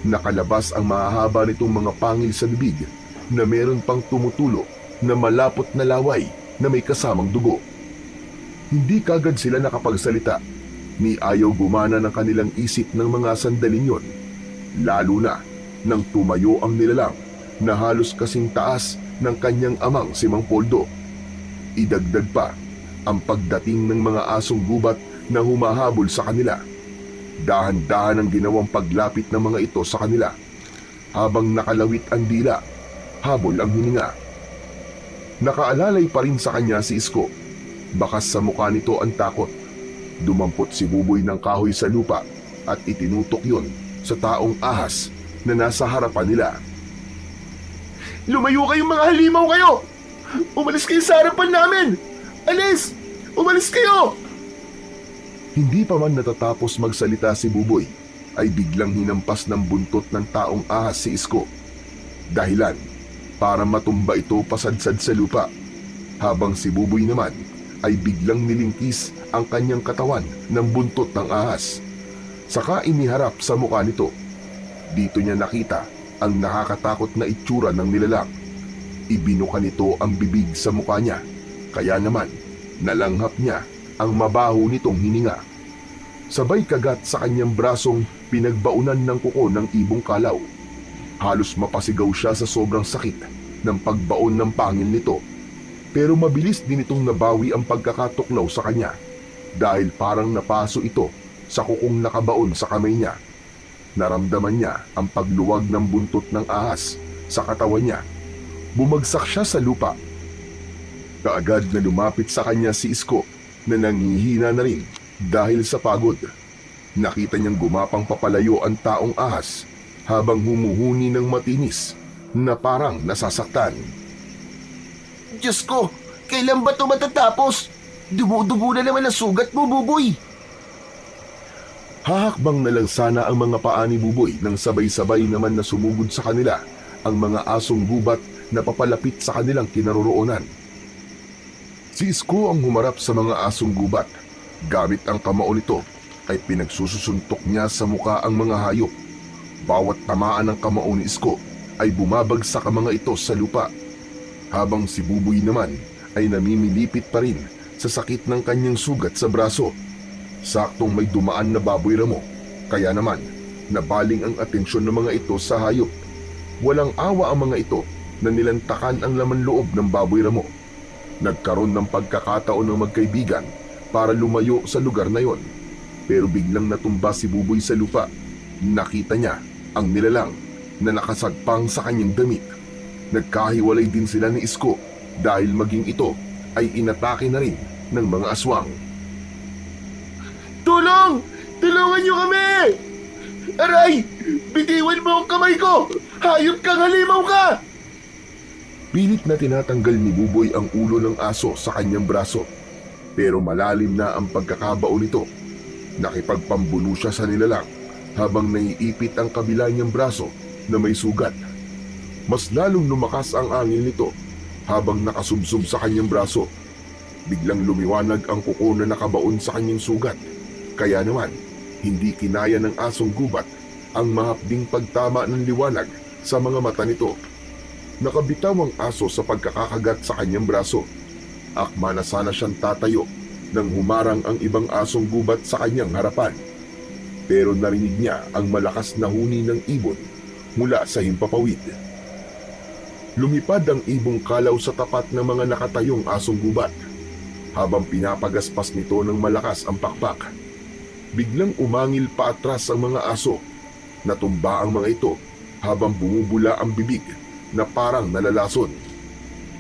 Nakalabas ang mahahaba nitong mga pangil sa bibig na meron pang tumutulo na malapot na laway na may kasamang dugo. Hindi kagad sila nakapagsalita ni ayaw gumana ng kanilang isip ng mga sandaling yon. Lalo na nang tumayo ang nilalang na halos kasing taas ng kanyang amang si Mang Poldo. Idagdag pa ang pagdating ng mga asong gubat na humahabol sa kanila. Dahan-dahan ang ginawang paglapit ng mga ito sa kanila. Habang nakalawit ang dila, habol ang hininga. Nakaalalay pa rin sa kanya si Isko. Bakas sa mukha nito ang takot. Dumampot si Buboy ng kahoy sa lupa at itinutok yon sa taong ahas na nasa harapan nila. Lumayo kayong mga halimaw kayo! Umalis kayo sa harapan namin! Alis! Umalis kayo! Hindi pa man natatapos magsalita si Buboy ay biglang hinampas ng buntot ng taong ahas si Isko. Dahilan para matumba ito pasadsad sa lupa, habang si Buboy naman ay biglang nilingkis ang kanyang katawan ng buntot ng ahas. Saka iniharap sa mukha nito. Dito niya nakita ang nakakatakot na itsura ng nilalang. Ibinuka nito ang bibig sa mukha niya, kaya naman nalanghap niya ang mabaho nitong hininga. Sabay kagat sa kanyang brasong pinagbaunan ng kuko ng ibong kalaw. Halos mapasigaw siya sa sobrang sakit ng pagbaon ng pangil nito. Pero mabilis din itong nabawi ang pagkakatuklaw sa kanya dahil parang napaso ito sa kukong nakabaon sa kamay niya. Naramdaman niya ang pagluwag ng buntot ng ahas sa katawan niya. Bumagsak siya sa lupa. Kaagad na lumapit sa kanya si Isko na nangihina na rin dahil sa pagod. Nakita niyang gumapang papalayo ang taong ahas habang humuhuni ng matinis na parang nasasaktan. Diyos ko, kailan ba ito matatapos? Dugo-dugo na naman ang sugat mo, Buboy! Hahakbang na lang sana ang mga paa ni Buboy nang sabay-sabay naman na sumugod sa kanila ang mga asong gubat na papalapit sa kanilang kinaroroonan. Si Isko ang humarap sa mga asong gubat. Gamit ang kamao nito ay pinagsususuntok niya sa muka ang mga hayop. Bawat tamaan ng kamao ni Isko ay bumabagsak ang mga ito sa lupa. Habang si Buboy naman ay namimilipit pa rin sa sakit ng kanyang sugat sa braso. Saktong may dumaan na baboy ramo, kaya naman nabaling ang atensyon ng mga ito sa hayop. Walang awa ang mga ito na nilantakan ang laman loob ng baboy ramo. Nagkaroon ng pagkakataon ng magkaibigan para lumayo sa lugar na yon. Pero biglang natumba si Buboy sa lupa. Nakita niya ang nilalang na nakasagpang sa kanyang damit. Nagkahiwalay din sila ni Isko dahil maging ito ay inatake na rin ng mga aswang. Tulong! Tulungan niyo kami! Aray! Bitiwan mo ang kamay ko! Hayop kang halimaw ka! Pilit na tinatanggal ni Buboy ang ulo ng aso sa kanyang braso. Pero malalim na ang pagkakabaon nito. Nakipagpambuno siya sa nilalang habang naiipit ang kabila niyang braso na may sugat. Mas lalong lumakas ang angin nito habang nakasubsob sa kanyang braso. Biglang lumiwanag ang kuko na nakabaon sa kanyang sugat. Kaya naman, hindi kinaya ng asong gubat ang mahapding pagtama ng liwanag sa mga mata nito. Nakabitaw ang aso sa pagkakakagat sa kanyang braso. Akma na sana siyang tatayo nang humarang ang ibang asong gubat sa kanyang harapan. Pero narinig niya ang malakas na huni ng ibon mula sa himpapawid. Lumipad ang ibong kalaw sa tapat ng mga nakatayong asong gubat. Habang pinapagaspas nito ng malakas ang pakpak, biglang umangil pa atras ang mga aso. Natumba ang mga ito habang bumubula ang bibig na parang nalalason.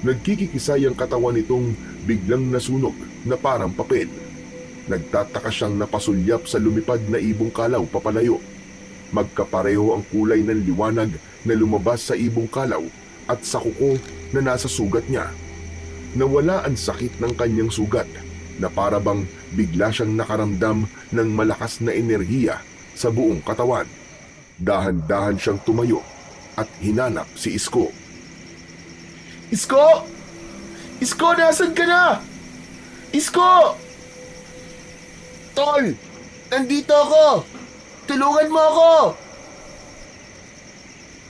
Nagkikikisay ang katawan nitong biglang nasunog na parang papel. Nagtataka siyang napasulyap sa lumipad na ibong kalaw papalayo. Magkapareho ang kulay ng liwanag na lumabas sa ibong kalaw at sa kuko na nasa sugat niya. Nawala ang sakit ng kanyang sugat na parabang bigla siyang nakaramdam ng malakas na enerhiya sa buong katawan. Dahan-dahan siyang tumayo at hinanap si Isko. Isko! Isko, nasan ka na? Isko! Tol! Nandito ako! Tulungan mo ako!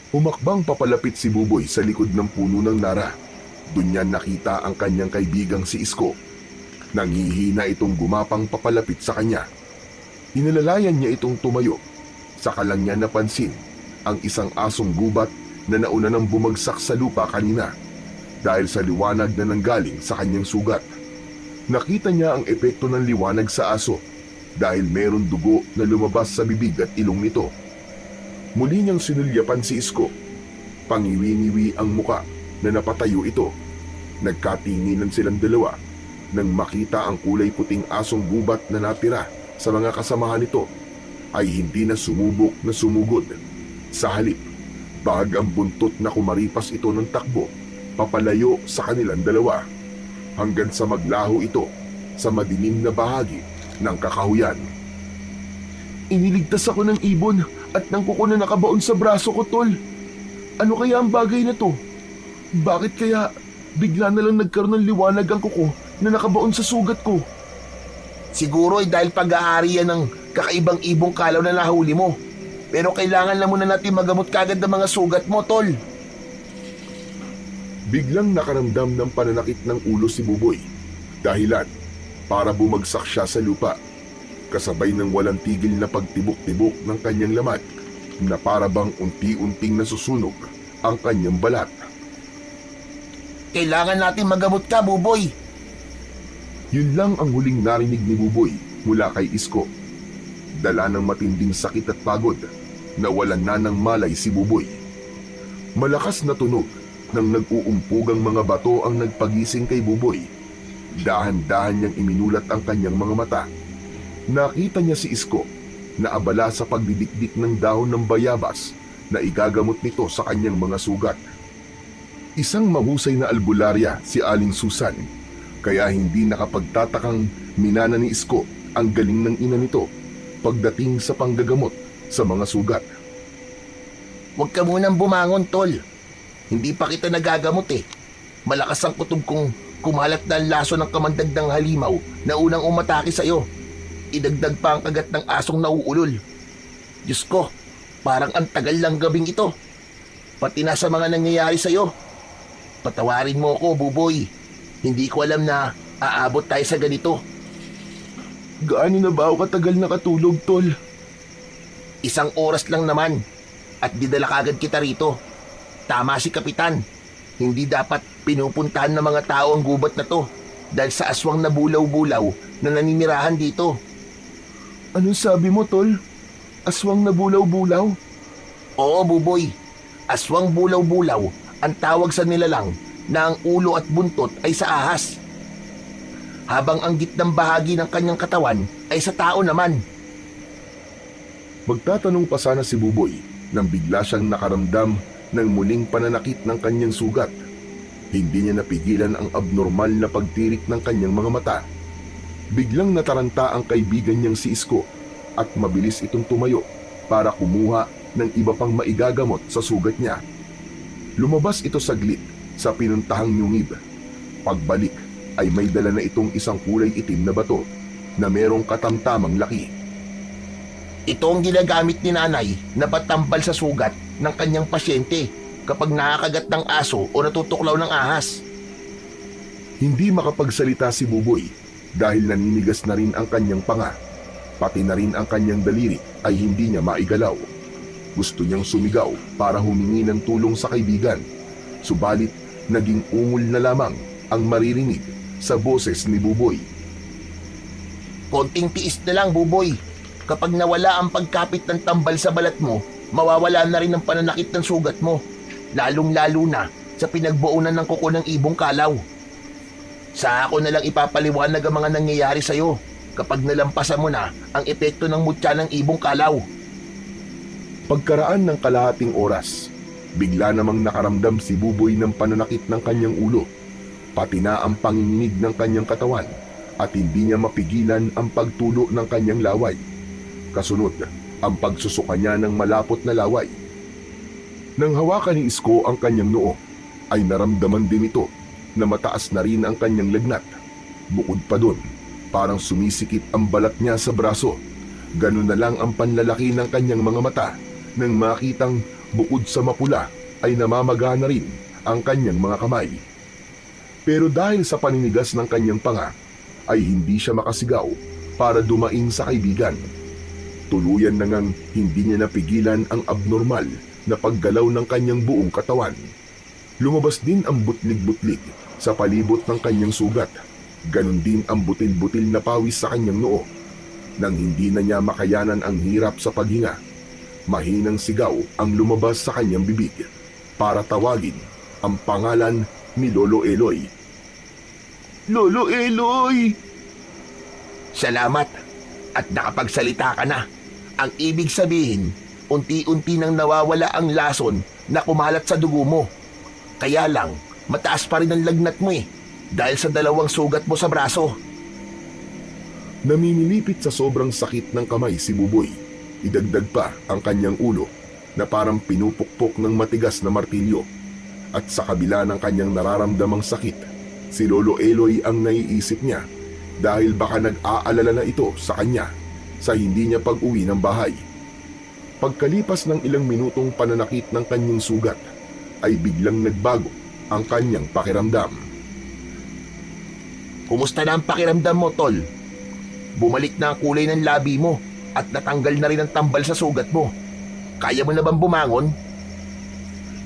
Humakbang papalapit si Buboy sa likod ng puno ng nara. Doon niya nakita ang kanyang kaibigang si Isko. Nanghihina itong gumapang papalapit sa kanya. Inalalayan niya itong tumayo. Saka lang niya napansin ang isang asong gubat na nauna nang bumagsak sa lupa kanina dahil sa liwanag na nanggaling sa kanyang sugat. Nakita niya ang epekto ng liwanag sa aso dahil meron dugo na lumabas sa bibig at ilong nito. Muli niyang sinulyapan si Isko. Pangiwi-ngiwi ang muka na napatayo ito. Nagkatinginan silang dalawa nang makita ang kulay puting asong gubat na natira sa mga kasamahan nito ay hindi na sumubok na sumugod. Sa halip, bahag ang buntot na kumaripas ito ng takbo papalayo sa kanilang dalawa hanggang sa maglaho ito sa madilim na bahagi ng kakahuyan. Iniligtas ako ng ibon at ng kuko na nakabaon sa braso ko, tol. Ano kaya ang bagay na to? Bakit kaya bigla na lang nagkaroon ng liwanag ang kuko na nakabaon sa sugat ko? Siguro ay dahil pag-aari yan ng kakaibang ibong kalaw na nahuli mo. Pero kailangan na muna natin magamot kagad ng mga sugat mo, tol. Biglang nakaramdam ng pananakit ng ulo si Buboy. Dahilan para bumagsak siya sa lupa. Kasabay ng walang tigil na pagtibok-tibok ng kanyang laman na parabang unti-unting nasusunog ang kanyang balat. Kailangan natin magamot ka, Buboy. Yun lang ang huling narinig ni Buboy mula kay Isko. Dala ng matinding sakit at pagod, nawalan na ng malay si Buboy. Malakas na tunog nang nag-uumpugang mga bato ang nagpagising kay Buboy. Dahan-dahan niyang iminulat ang kanyang mga mata. Nakita niya si Isko na abala sa pagdidikdik ng dahon ng bayabas na igagamot nito sa kanyang mga sugat. Isang mahusay na albularya si Aling Susan, kaya hindi nakapagtatakang minana ni Isko ang galing ng ina nito pagdating sa panggagamot sa mga sugat. Huwag ka munang bumangon, tol. Hindi pa kita nagagamot eh. Malakas ang kutob kong kumalat na ang laso ng kamandag ng halimaw na unang umatake sa'yo. Idagdag pa ang kagat ng asong nauulol. Diyos ko, parang ang tagal lang gabing ito. Pati na sa mga nangyayari sa'yo. Patawarin mo ako, Buboy. Hindi ko alam na aabot tayo sa ganito. Gaano na ba ako katagal nakatulog, tol? 1 oras lang naman at didala kagad kita rito. Tama si Kapitan. Hindi dapat Pinupuntahan ng mga tao ang gubat na to dahil sa aswang na bulaw-bulaw na naninirahan dito. Anong sabi mo, Tol? Aswang na bulaw-bulaw? Oo, Buboy. Aswang bulaw-bulaw ang tawag sa nilalang na ang ulo at buntot ay sa ahas. Habang ang gitnang bahagi ng kanyang katawan ay sa tao naman. Magtatanong pa sana si Buboy nang bigla siyang nakaramdam ng muling pananakit ng kanyang sugat. Hindi niya napigilan ang abnormal na pagtirik ng kanyang mga mata. Biglang nataranta ang kaibigan niyang si Isko at mabilis itong tumayo para kumuha ng iba pang maigagamot sa sugat niya. Lumabas ito saglit sa pinuntahang yungib. Pagbalik ay may dala na itong isang kulay itim na bato na merong katamtamang laki. Ito ang ginagamit ni nanay na patambal sa sugat ng kanyang pasyente kapag nakakagat ng aso o natutuklaw ng ahas. Hindi makapagsalita si Buboy dahil naninigas na rin ang kanyang panga. Pati na rin ang kanyang daliri ay hindi niya maigalaw. Gusto niyang sumigaw para humingi ng tulong sa kaibigan. Subalit naging ungol na lamang ang maririnig sa boses ni Buboy. Konting tiis na lang, Buboy. Kapag nawala ang pagkapit ng tambal sa balat mo, mawawala na rin ang pananakit ng sugat mo. Lalong-lalo na sa pinagbuunan ng kuko ng ibong kalaw. Sa ako na lang ipapaliwanag ang mga nangyayari sa'yo kapag nalampasan mo na ang epekto ng mutya ng ibong kalaw. Pagkaraan ng kalahating oras, bigla namang nakaramdam si Buboy ng pananakit ng kanyang ulo, pati na ang panginginig ng kanyang katawan at hindi niya mapigilan ang pagtulo ng kanyang laway. Kasunod, ang pagsusuka niya ng malapot na laway. Nang hawakan ni Isko ang kanyang noo, ay naramdaman din ito na mataas na rin ang kanyang lagnat. Bukod pa dun, parang sumisikip ang balat niya sa braso. Ganun na lang ang panlalaki ng kanyang mga mata nang makitang bukod sa mapula ay namamaga na rin ang kanyang mga kamay. Pero dahil sa paninigas ng kanyang panga, ay hindi siya makasigaw para dumaing sa kaibigan. Tuluyan na ngang hindi niya napigilan ang abnormal na paggalaw ng kanyang buong katawan. Lumabas din ang butlig-butlig sa palibot ng kanyang sugat. Ganon din ang butil-butil na pawis sa kanyang noo. Nang hindi na niya makayanan ang hirap sa paghinga, mahinang sigaw ang lumabas sa kanyang bibig para tawagin ang pangalan ni Lolo Eloy. Lolo Eloy! Salamat at nakapagsalita ka na. Ang ibig sabihin, unti-unti nang nawawala ang lason na kumalat sa dugo mo. Kaya lang, mataas pa rin ang lagnat mo dahil sa 2 sugat mo sa braso. Namimilipit sa sobrang sakit ng kamay si Buboy. Idagdag pa ang kanyang ulo na parang pinupukpok ng matigas na martilyo. At sa kabila ng kanyang nararamdamang sakit, si Lolo Eloy ang naiisip niya dahil baka nag-aalala na ito sa kanya sa hindi niya pag-uwi ng bahay. Pagkalipas ng ilang minutong pananakit ng kanyang sugat, ay biglang nagbago ang kanyang pakiramdam. Kumusta na ang pakiramdam mo, Tol? Bumalik na ang kulay ng labi mo at natanggal na rin ang tambal sa sugat mo. Kaya mo na bang bumangon?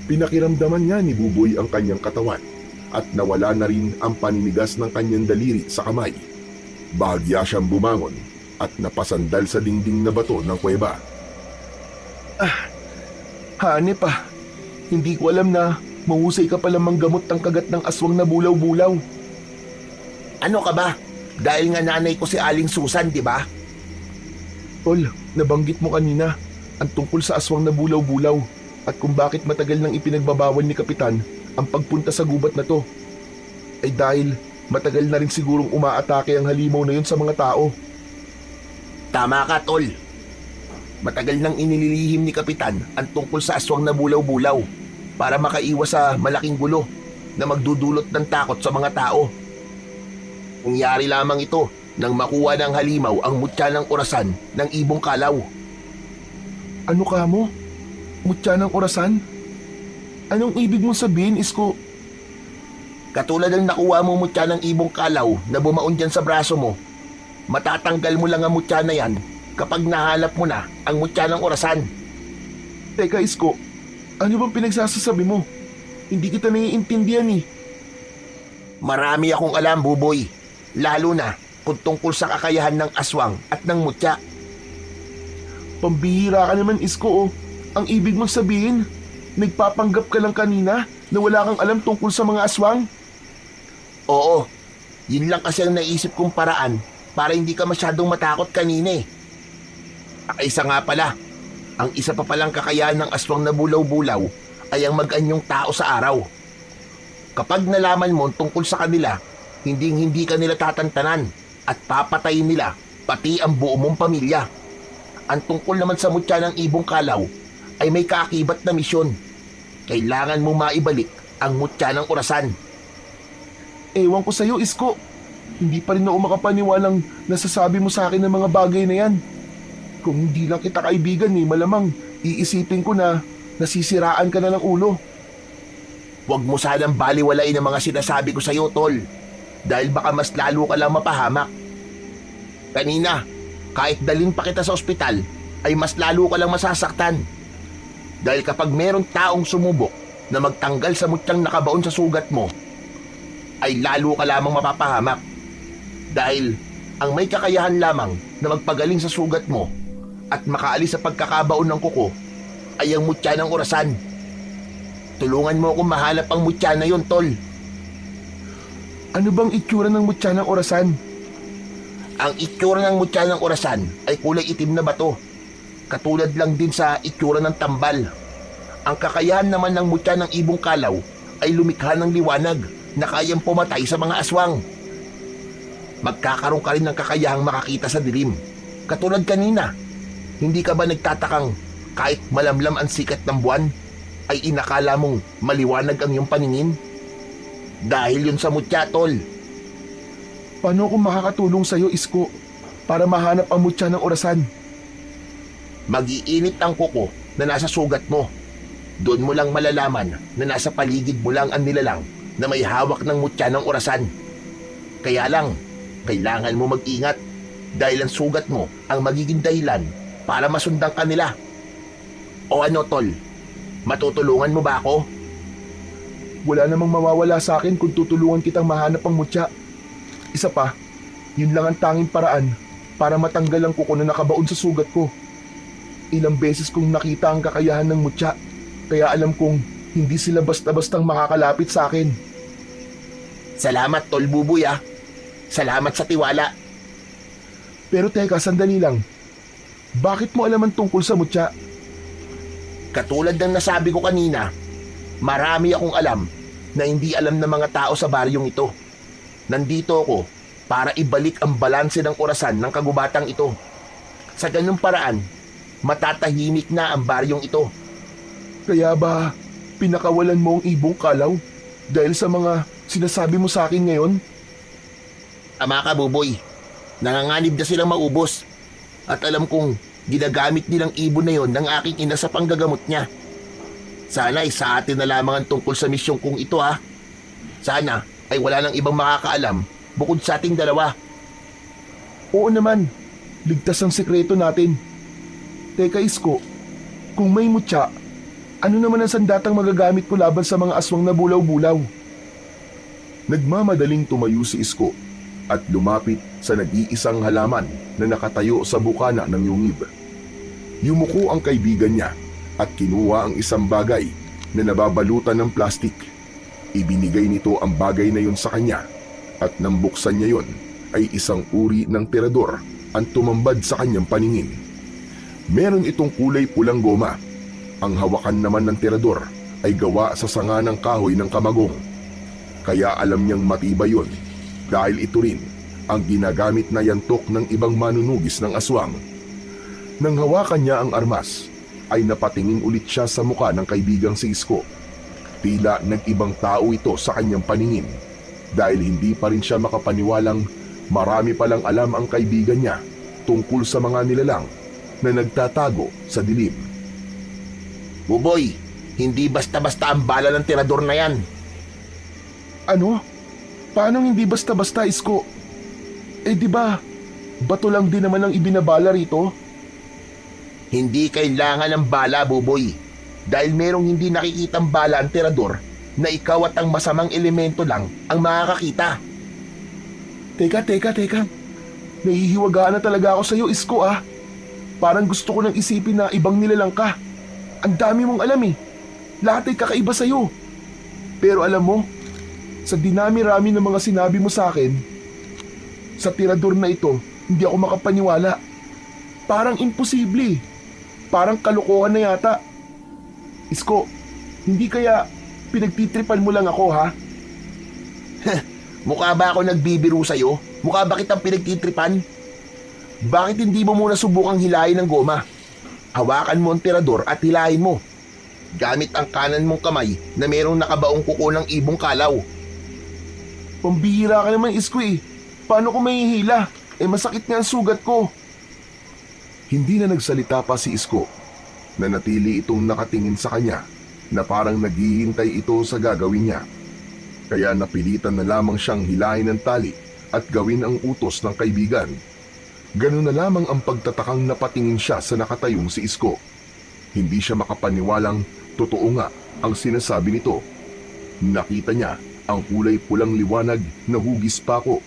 Pinakiramdaman niya ni Buboy ang kanyang katawan at nawala na rin ang paninigas ng kanyang daliri sa kamay. Bahagya siyang bumangon at napasandal sa dingding na bato ng kuweba. Hanep pa. Hindi ko alam na mahusay ka palang manggamot ng kagat ng aswang na bulaw-bulaw. Ano ka ba? Dahil nga nanay ko si Aling Susan, di ba? Tol, nabanggit mo kanina ang tungkol sa aswang na bulaw-bulaw at kung bakit matagal nang ipinagbabawal ni Kapitan ang pagpunta sa gubat na to. Ay dahil matagal na rin sigurong umaatake ang halimaw na yun sa mga tao. Tama ka, Tol. Matagal nang inililihim ni Kapitan ang tungkol sa aswang na bulaw-bulaw para makaiwas sa malaking gulo na magdudulot ng takot sa mga tao. Nangyari lamang ito nang makuha ng halimaw ang mutya ng orasan ng ibong kalaw. Ano ka mo? Mutya ng orasan? Anong ibig mong sabihin, Isko? Katulad ng nakuha mo mutya ng ibong kalaw na bumaon dyan sa braso mo, matatanggal mo lang ang mutya na yan kapag nahanap mo na ang mutya ng orasan. Teka, Isko, ano bang pinagsasasabi mo? Hindi kita naiintindihan eh. Marami akong alam, Buboy. Lalo na kung tungkol sa kakayahan ng aswang at ng mutya. Pambihira ka naman, Isko, oh. Ang ibig mong sabihin, nagpapanggap ka lang kanina na wala kang alam tungkol sa mga aswang? Oo, yun lang kasi ang naisip kong paraan para hindi ka masyadong matakot kanina eh. Isa nga pala, ang isa pa palang kakayahan ng aswang na bulaw-bulaw ay ang mag-anyong tao sa araw. Kapag nalaman mo tungkol sa kanila, hindi ka nila tatantanan at papatayin nila pati ang buo mong pamilya. Ang tungkol naman sa mutya ng ibong kalaw ay may kaakibat na misyon. Kailangan mo maibalik ang mutya ng orasan. Ewan ko sa'yo, Isko. Hindi pa rin ako makapaniwalang nasasabi mo sa akin ng mga bagay na yan. Kung hindi lang kita kaibigan malamang iisipin ko na nasisiraan ka na ng ulo. Huwag mo sanang baliwalain ang mga sinasabi ko sa'yo, Tol. Dahil baka mas lalo ka lang mapahamak. Kanina, kahit dalhin pa kita sa ospital, ay mas lalo ka lang masasaktan. Dahil kapag merong taong sumubok na magtanggal sa mutyang nakabaon sa sugat mo, ay lalo ka lamang mapapahamak. Dahil ang may kakayahan lamang na magpagaling sa sugat mo at makaalis sa pagkakabaon ng kuko ay ang mutya ng orasan. Tulungan mo akong mahanap ang mutya na yun, Tol. Ano bang itsura ng mutya ng orasan? Ang itsura ng mutya ng orasan ay kulay itim na bato. Katulad lang din sa itsura ng tambal. Ang kakayahan naman ng mutya ng ibong kalaw ay lumikha ng liwanag na kayang pumatay sa mga aswang. Magkakaroon ka rin ng kakayahang makakita sa dilim. Katulad kanina, hindi ka ba nagtatakang kahit malamlam ang sikat ng buwan, ay inakala mong maliwanag ang iyong paningin? Dahil yun sa mutya, Tol. Paano ako makakatulong sa'yo, Isko, para mahanap ang mutya ng orasan? Mag-iinit ang kuko na nasa sugat mo. Doon mo lang malalaman na nasa paligid mo lang ang nilalang na may hawak ng mutya ng orasan. Kaya lang, kailangan mo mag-ingat dahil ang sugat mo ang magiging dahilan para masundan ka nila. O ano, Tol? Matutulungan mo ba ako? Wala namang mawawala sa akin kung tutulungan kitang mahanap ang mutya. Isa pa, yun lang ang tanging paraan para matanggal ang kuko na nakabaon sa sugat ko. Ilang beses kong nakita ang kakayahan ng mutya, kaya alam kong hindi sila basta-bastang makakalapit sa akin. Salamat, Tol Buboy ah. Salamat sa tiwala. Pero teka, sandali lang. Bakit mo alam ang tungkol sa mutya? Katulad ng nasabi ko kanina, marami akong alam na hindi alam ng mga tao sa baryong ito. Nandito ako para ibalik ang balanse ng orasan ng kagubatang ito. Sa ganung paraan, matatahimik na ang baryong ito. Kaya ba pinakawalan mo ang ibong kalaw dahil sa mga sinasabi mo sa akin ngayon? Ama ka, Buboy. Nanganganib na silang maubos. At alam kong ginagamit nilang ibon na yon ng aking ina sa panggagamot niya. Sana ay sa atin na lamang ang tungkol sa misyong kong ito ha. Sana ay wala nang ibang makakaalam bukod sa ating dalawa. Oo naman, ligtas ang sekreto natin. Teka, Isko, kung may mutya, ano naman ang sandatang magagamit ko laban sa mga aswang na bulaw-bulaw? Nagmamadaling tumayo si Isko at lumapit sa nag-iisang halaman na nakatayo sa bukana ng yungib. Yumuko ang kaibigan niya at kinuha ang isang bagay na nababalutan ng plastik. Ibinigay nito ang bagay na yun sa kanya at nang buksan niya yun ay isang uri ng tirador ang tumambad sa kanyang paningin. Meron itong kulay pulang goma. Ang hawakan naman ng tirador ay gawa sa sanga ng kahoy ng kamagong. Kaya alam niyang matibay yun dahil ito rin ang ginagamit na yantok ng ibang manunugis ng aswang. Nang hawakan niya ang armas, ay napatingin ulit siya sa muka ng kaibigang si Isko. Tila nag-ibang tao ito sa kanyang paningin dahil hindi pa rin siya makapaniwalang marami palang alam ang kaibigan niya tungkol sa mga nilalang na nagtatago sa dilim. Buboy, hindi basta-basta ang bala ng tirador na yan. Ano? Paano hindi basta-basta, Isko? Di ba, bato lang din naman ang ibinabala rito? Hindi kailangan ng bala, Buboy. Dahil merong hindi nakikitang bala ang tirador na ikaw at ang masamang elemento lang ang makakakita. Teka. Nahihiwagaan na talaga ako sa'yo, Isko ah. Parang gusto ko nang isipin na ibang nilalang ka. Ang dami mong alam eh. Lahat ay kakaiba sa'yo. Pero alam mo, sa dinami-rami ng mga sinabi mo sa akin, sa tirador na ito, hindi ako makapaniwala. Parang imposible. Parang kalokohan na yata. Isko, hindi kaya pinagtitripan mo lang ako ha? Mukha ba ako nagbibiro sa'yo? Mukha ba kitang pinagtitripan? Bakit hindi mo muna subukang hilahin ng goma? Hawakan mo ang tirador at hilahin mo. Gamit ang kanan mong kamay na mayroong nakabaong kuko ng ibong kalaw. Pambihira ka naman, Isko eh. Paano ko mahihila? Masakit nga ang sugat ko. Hindi na nagsalita pa si Isko. Nanatili itong nakatingin sa kanya na parang naghihintay ito sa gagawin niya. Kaya napilitan na lamang siyang hilahin ng tali at gawin ang utos ng kaibigan. Ganun na lamang ang pagtatakang napatingin siya sa nakatayong si Isko. Hindi siya makapaniwalang totoo nga ang sinasabi nito. Nakita niya ang kulay pulang liwanag na hugis pako.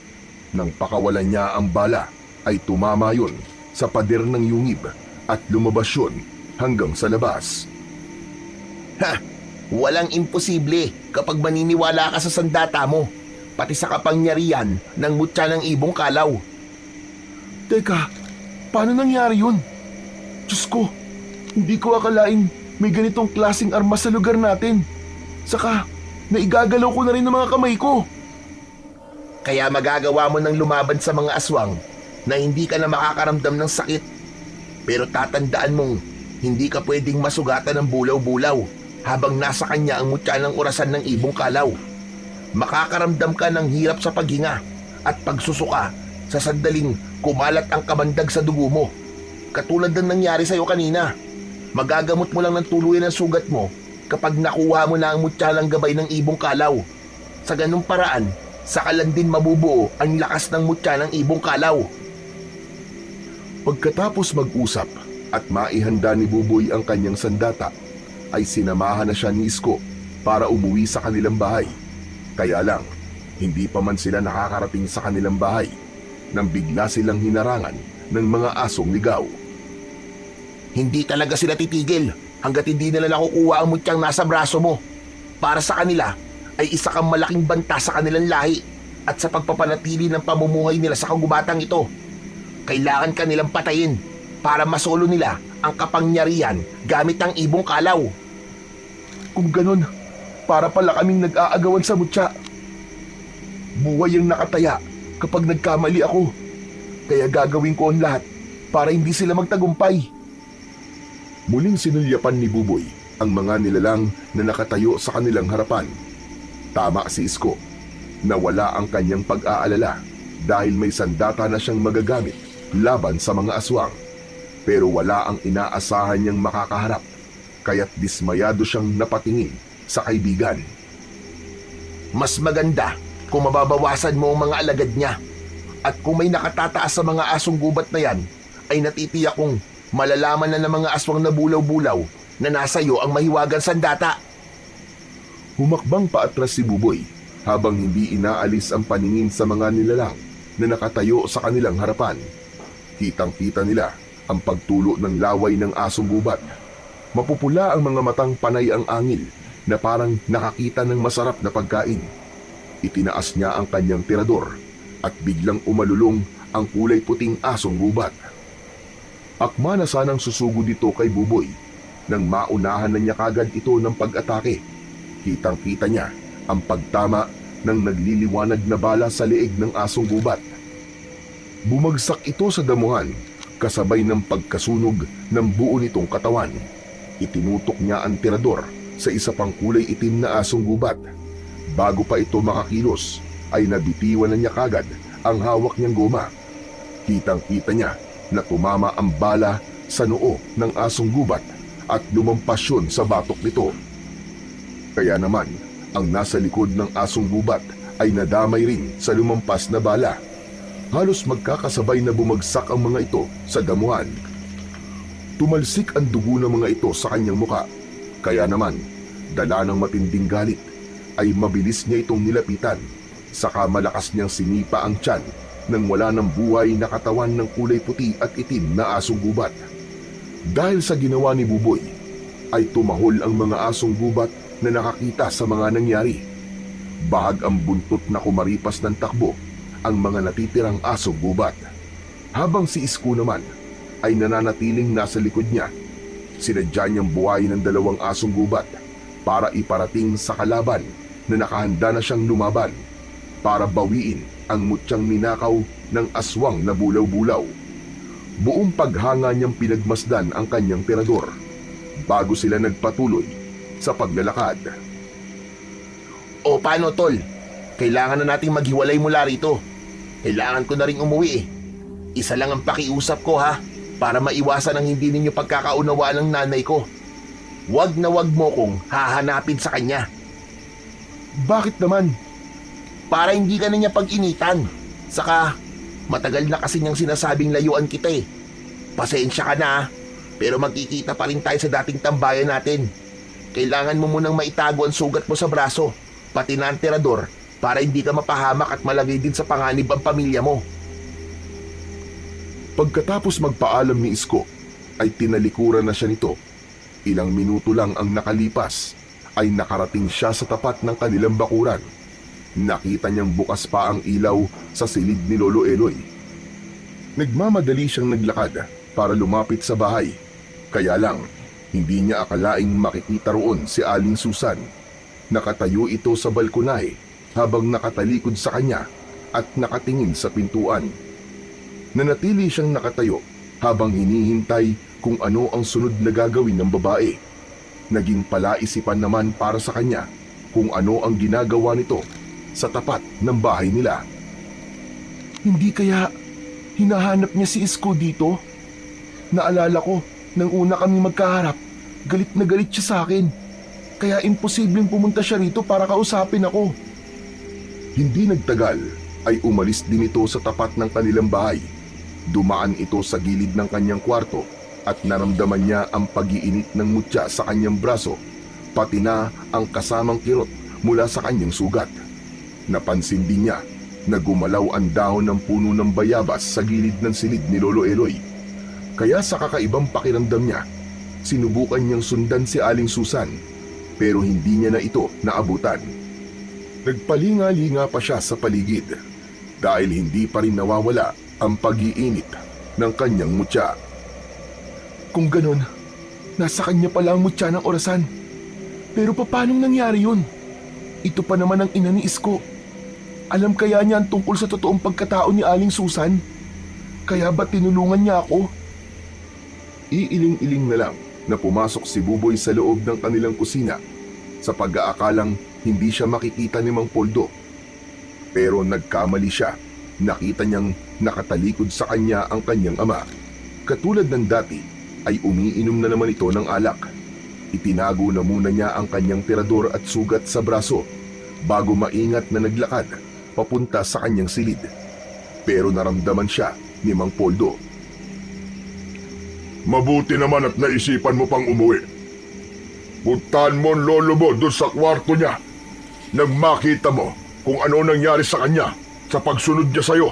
Nang pakawalan niya ang bala ay tumama yun sa pader ng yungib at lumabas yun hanggang sa labas. Walang imposible kapag maniniwala ka sa sandata mo, pati sa kapangyarihan ng mutya ng ibong kalaw. Teka, paano nangyari yun? Diyos ko, hindi ko akalaing may ganitong klaseng armas sa lugar natin. Saka, naigagalaw ko na rin ng mga kamay ko. Kaya magagawa mo ng lumaban sa mga aswang na hindi ka na makakaramdam ng sakit. Pero tatandaan mong hindi ka pwedeng masugatan ng bulaw-bulaw habang nasa kanya ang mutya ng orasan ng ibong kalaw. Makakaramdam ka ng hirap sa paghinga at pagsusuka sa sandaling kumalat ang kamandag sa dugo mo. Katulad ng nangyari sa'yo kanina. Magagamot mo lang ng tuluyan ang sugat mo kapag nakuha mo na ang mutya ng gabay ng ibong kalaw. Sa ganung paraan, saka lang din mabubuo ang lakas ng mutya ng ibong kalaw. Pagkatapos mag-usap at maihanda ni Buboy ang kanyang sandata, ay sinamahan na siya ni Isko para umuwi sa kanilang bahay. Kaya lang, hindi pa man sila nakakarating sa kanilang bahay nang bigla silang hinarangan ng mga asong ligaw. Hindi talaga sila titigil hanggat hindi nila nakukuha ang mutyang nasa braso mo. Para sa kanila ay isa kang malaking banta sa kanilang lahi at sa pagpapanatili ng pamumuhay nila sa kagubatang ito. Kailangan ka nilang patayin para masolo nila ang kapangyarihan gamit ang ibong kalaw. Kung ganun, para pala kaming nag-aagawan sa mutya. Buhay ang nakataya kapag nagkamali ako. Kaya gagawin ko ang lahat para hindi sila magtagumpay. Muling sinulyapan ni Buboy ang mga nilalang na nakatayo sa kanilang harapan. Tama si Isko. Nawala ang kanyang pag-aalala dahil may sandata na siyang magagamit laban sa mga aswang. Pero wala ang inaasahan niyang makakaharap, kaya't dismayado siyang napatingin sa kaibigan. Mas maganda kung mababawasan mo ang mga alagad niya. At kung may nakatataas sa mga asong gubat na yan, ay natitiyak kong malalaman na ng mga aswang na bulaw-bulaw na nasa iyo ang mahiwagang sandata. Humakbang paatras si Buboy habang hindi inaalis ang paningin sa mga nilalang na nakatayo sa kanilang harapan. Kitang-kita nila ang pagtulo ng laway ng asong gubat. Mapupula ang mga matang panay ang angil na parang nakakita ng masarap na pagkain. Itinaas niya ang kanyang tirador at biglang umalulong ang kulay puting asong gubat. Akma na sanang susugod dito kay Buboy nang maunahan na niya kagad ito ng pag-atake. Kitang-kita niya ang pagtama ng nagliliwanag na bala sa leeg ng asong gubat. Bumagsak ito sa damuhan kasabay ng pagkasunog ng buo nitong katawan. Itinutok niya ang tirador sa isa pang kulay itim na asong gubat. Bago pa ito makakilos ay nabitiwan na niya kagad ang hawak niyang goma. Kitang-kita niya na tumama ang bala sa noo ng asong gubat at lumampas yun sa batok nito. Kaya naman, ang nasa likod ng asong gubat ay nadamay rin sa lumampas na bala. Halos magkakasabay na bumagsak ang mga ito sa damuhan. Tumalsik ang dugo ng mga ito sa kanyang muka. Kaya naman, dala ng matinding galit, ay mabilis niya itong nilapitan, saka malakas niyang sinipa ang tiyan nang wala ng buhay na katawan ng kulay puti at itim na asong gubat. Dahil sa ginawa ni Buboy, ay tumahol ang mga asong gubat na nakakita sa mga nangyari. Bahag ang buntot na kumaripas ng takbo ang mga natitirang asong gubat. Habang si Isko naman ay nananatiling nasa likod niya, sinadya niyang buhayin ng 2 asong gubat para iparating sa kalaban na nakahanda na siyang lumaban para bawiin ang mutyang ninakaw ng aswang na bulaw-bulaw. Buong paghanga niyang pinagmasdan ang kanyang tirador bago sila nagpatuloy sa paglalakad. O paano, tol? Kailangan na nating maghiwalay mula rito. Kailangan ko na rin umuwi eh. Isa lang ang pakiusap ko ha, para maiwasan ang hindi ninyo pagkakaunawaan ng nanay ko. Wag na wag mo kong hahanapin sa kanya. Bakit naman? Para hindi ka na niya pag-initan. Saka, matagal na kasi niyang sinasabing layuan kita eh. Pasensya ka na ha, pero magkikita pa rin tayo sa dating tambayan natin. Kailangan mo munang maitago ang sugat mo sa braso, pati na ang tirador, para hindi ka mapahamak at malagay din sa panganib ang pamilya mo. Pagkatapos magpaalam ni Isko, ay tinalikuran na siya nito. Ilang minuto lang ang nakalipas, ay nakarating siya sa tapat ng kanilang bakuran. Nakita niyang bukas pa ang ilaw sa silid ni Lolo Eloy. Nagmamadali siyang naglakad para lumapit sa bahay. Kaya lang, hindi niya akalaing makikita roon si Aling Susan. Nakatayo ito sa balkonahe habang nakatalikod sa kanya at nakatingin sa pintuan. Nanatili siyang nakatayo habang hinihintay kung ano ang sunod na gagawin ng babae. Naging palaisipan naman para sa kanya kung ano ang ginagawa nito sa tapat ng bahay nila. Hindi kaya hinahanap niya si Isko dito? Naalala ko, nang una kami magkaharap, galit na galit siya sa akin. Kaya imposibleng pumunta siya rito para kausapin ako. Hindi nagtagal ay umalis din ito sa tapat ng kanilang bahay. Dumaan ito sa gilid ng kanyang kwarto at naramdaman niya ang pag-iinit ng mutya sa kanyang braso, pati na ang kasamang kirot mula sa kanyang sugat. Napansin din niya na gumalaw ang dahon ng puno ng bayabas sa gilid ng silid ni Lolo Eloy. Kaya sa kakaibang pakiramdam niya, sinubukan niyang sundan si Aling Susan, pero hindi niya na ito naabutan. Nagpalinga-linga pa siya sa paligid dahil hindi pa rin nawawala ang pag-iinit ng kanyang mutya. Kung ganon, nasa kanya pala ang mutya ng orasan. Pero paanong nangyari yun? Ito pa naman ang ina ni Isko. Alam kaya niya ang tungkol sa totoong pagkatao ni Aling Susan? Kaya ba tinulungan niya ako? Iiling-iling na lang na pumasok si Buboy sa loob ng kanilang kusina sa pag-aakalang hindi siya makikita ni Mang Poldo. Pero nagkamali siya. Nakita niyang nakatalikod sa kanya ang kanyang ama. Katulad ng dati ay umiinom na naman ito ng alak. Itinago na muna niya ang kanyang tirador at sugat sa braso bago maingat na naglakad papunta sa kanyang silid. Pero naramdaman siya ni Mang Poldo. Mabuti naman at naisipan mo pang umuwi. Puntahan mo ang lolo mo doon sa kwarto niya nang makita mo kung ano nangyari sa kanya sa pagsunod niya sa'yo.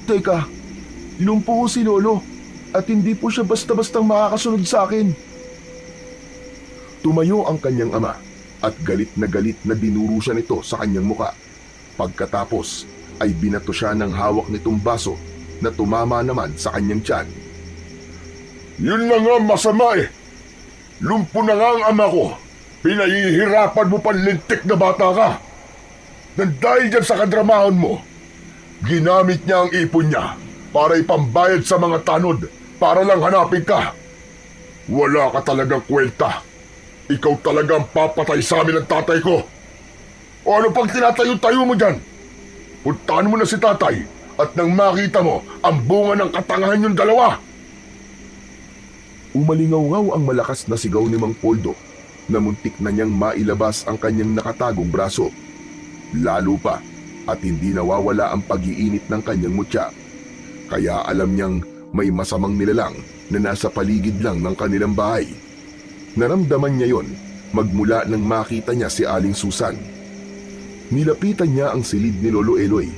Teka, lumpo si Lolo at hindi po siya basta-bastang makakasunod sa akin. Tumayo ang kanyang ama at galit na dinuro siya nito sa kanyang muka. Pagkatapos ay binato siya ng hawak nitong baso na tumama naman sa kanyang tiyan. Yun na nga masama eh. Lumpo na nga ang ama ko. Pinahihirapan mo panlintik na bata ka. Nang dahil dyan sa kadramahon mo, ginamit niya ang ipon niya para ipambayad sa mga tanod para lang hanapin ka. Wala ka talagang kwenta. Ikaw talagang papatay sa amin ng tatay ko. O ano pang tinatayo-tayo mo dyan? Puntahan mo na si tatay at nang makita mo ang bunga ng katangahan yung dalawa. Umalingaw-ngaw ang malakas na sigaw ni Mang Poldo na muntik na niyang mailabas ang kanyang nakatagong braso. Lalo pa at hindi nawawala ang pag-iinit ng kanyang mutya. Kaya alam niyang may masamang nilalang na nasa paligid lang ng kanilang bahay. Naramdaman niya yon magmula nang makita niya si Aling Susan. Nilapitan niya ang silid ni Lolo Eloy.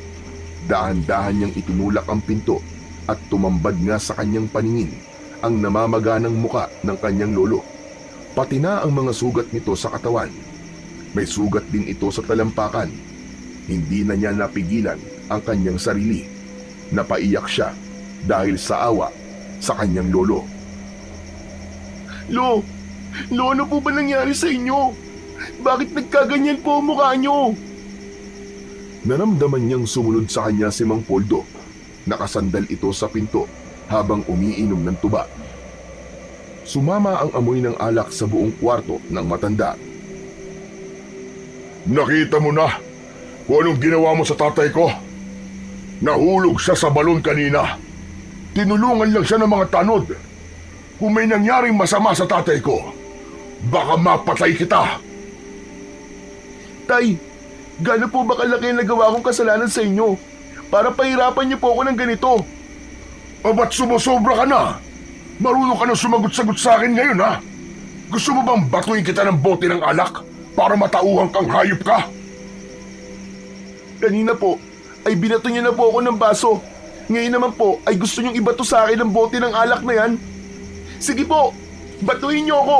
Dahan-dahan niyang itinulak ang pinto at tumambad nga sa kanyang paningin ang namamaganang muka ng kanyang lolo. Pati na ang mga sugat nito sa katawan. May sugat din ito sa talampakan. Hindi na niya napigilan ang kanyang sarili. Napaiyak siya dahil sa awa sa kanyang lolo. Lo, ano po ba nangyari sa inyo? Bakit nagkaganyan po ang mukha niyo? Naramdaman niyang sumunod sa kanya si Mang Poldo. Nakasandal ito sa pinto habang umiinom ng tuba. Sumama ang amoy ng alak sa buong kwarto ng matanda. Nakita mo na kung anong ginawa mo sa tatay ko? Nahulog siya sa balon kanina. Tinulungan lang siya ng mga tanod. Kung may nangyaring masama sa tatay ko, baka mapatay kita. Tay, gaano po ba kalaki ang nagawa kong kasalanan sa inyo? Para pahirapan niyo po ako ng ganito. O ba't sumusobra ka na? Marunong ka na sumagot-sagot sa akin ngayon, ha? Gusto mo bang batuin kita ng bote ng alak para matauhan kang hayop ka? Kanina po, ay binato niyo na po ako ng baso. Ngayon naman po, ay gusto niyong ibato sa akin ng bote ng alak na yan? Sige po, batuin niyo ako.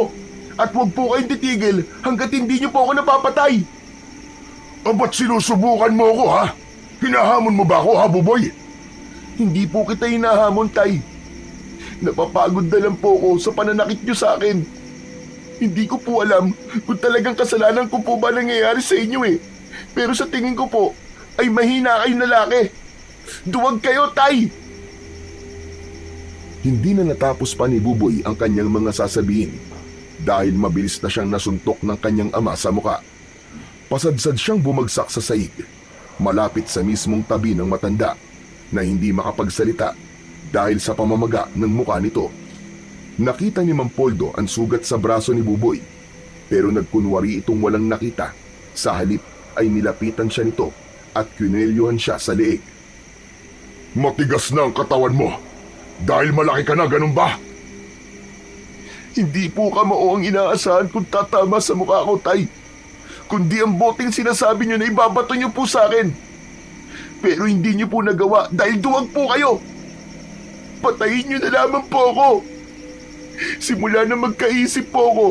At huwag po kayong titigil hanggat hindi niyo po ako napapatay. O ba't sinusubukan mo ako, ha? Hinahamon mo ba ako, ha, Buboy? Hindi po kita hinahamon, Tay. Napapagod na lang po ako sa pananakit niyo sa akin. Hindi ko po alam kung talagang kasalanan ko po ba nangyayari sa inyo eh. Pero sa tingin ko po, ay mahina kayong lalaki. Duwag kayo, Tay! Hindi na natapos pa ni Buboy ang kanyang mga sasabihin dahil mabilis na siyang nasuntok ng kanyang ama sa muka. Pasadsad siyang bumagsak sa saig, malapit sa mismong tabi ng matanda na hindi makapagsalita dahil sa pamamaga ng muka nito. Nakita ni Mang Poldo ang sugat sa braso ni Buboy, pero nagkunwari itong walang nakita. Sa halip ay nilapitan siya nito at kinelyuhan siya sa leeg. Matigas na ang katawan mo. Dahil malaki ka na, ganun ba? Hindi po kamao ang inaasahan kung tatama sa mukha ko, Tay. Kundi ang boteng sinasabi niyo na ibabato niyo po sa akin. Pero hindi niyo po nagawa dahil duwag po kayo. Patayin niyo na lamang po ako. Simula na magkaisip po ako,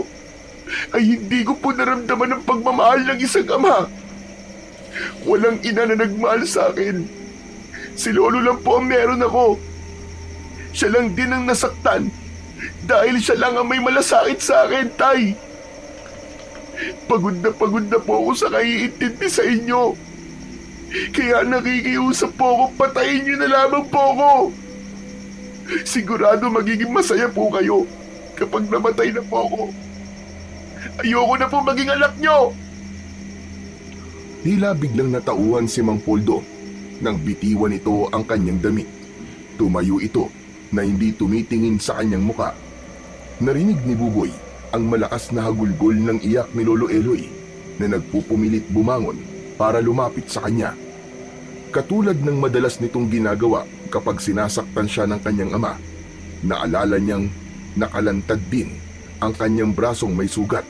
ay hindi ko po naramdaman ang pagmamahal ng isang ama. Walang ina na nagmahal sa akin. Si Lolo lang po ang meron ako. Siya lang din ang nasaktan dahil siya lang ang may malasakit sa akin, Tay. Pagod na po ako sa kaiintindi sa inyo. Kaya nakikiusap po ako, patayin niyo na lamang po ako. Sigurado magiging masaya po kayo kapag namatay na po ako. Ayoko na po maging anak niyo. Tila biglang natauhan si Mang Poldo nang bitiwan ito ang kanyang damit. Tumayo ito na hindi tumitingin sa kanyang muka. Narinig ni Buboy ang malakas na hagulgol ng iyak ni Lolo Eloy na nagpupumilit bumangon para lumapit sa kanya. Katulad ng madalas nitong ginagawa kapag sinasaktan siya ng kanyang ama, naalala niyang nakalantad din ang kanyang brasong may sugat.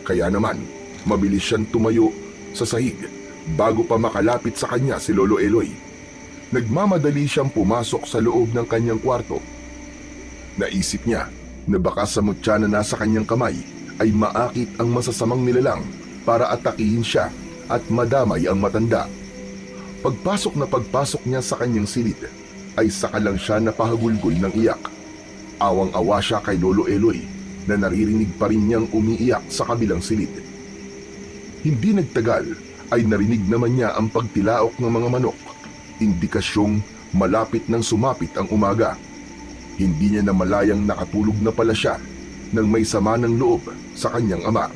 Kaya naman, mabilis siyang tumayo sa sahig bago pa makalapit sa kanya si Lolo Eloy. Nagmamadali siyang pumasok sa loob ng kanyang kwarto. Naisip niya na baka sa mutya na nasa kanyang kamay ay maakit ang masasamang nilalang para atakihin siya at madamay ang matanda. Pagpasok niya sa kanyang silid ay saka lang siya napahagulgol ng iyak. Awang-awa siya kay Lolo Eloy na naririnig pa rin niyang umiiyak sa kabilang silid. Hindi nagtagal ay narinig naman niya ang pagtilaok ng mga manok, indikasyong malapit nang sumapit ang umaga. Hindi niya namalayang nakatulog na pala siya nang may sama ng loob sa kanyang ama.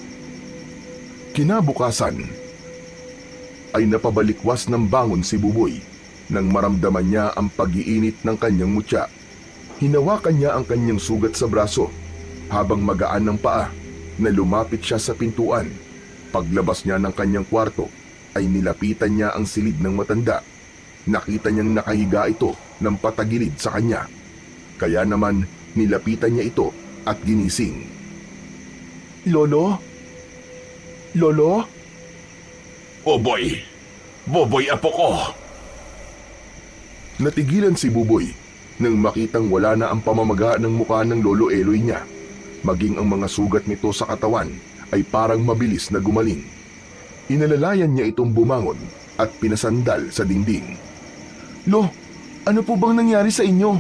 Kinabukasan ay napabalikwas ng bangon si Buboy nang maramdaman niya ang pag-iinit ng kanyang mutya. Hinawakan niya ang kanyang sugat sa braso habang magaan ng paa na lumapit siya sa pintuan. Paglabas niya ng kanyang kwarto ay nilapitan niya ang silid ng matanda. Nakita niyang nakahiga ito ng patagilid sa kanya. Kaya naman nilapitan niya ito at ginising. Lolo? Lolo? Buboy! Buboy, apo ko! Natigilan si Buboy nang makitang wala na ang pamamaga ng mukha ng Lolo Eloy niya. Maging ang mga sugat nito sa katawan ay parang mabilis na gumaling. Inalalayan niya itong bumangon at pinasandal sa dingding. Lo, ano po bang nangyari sa inyo?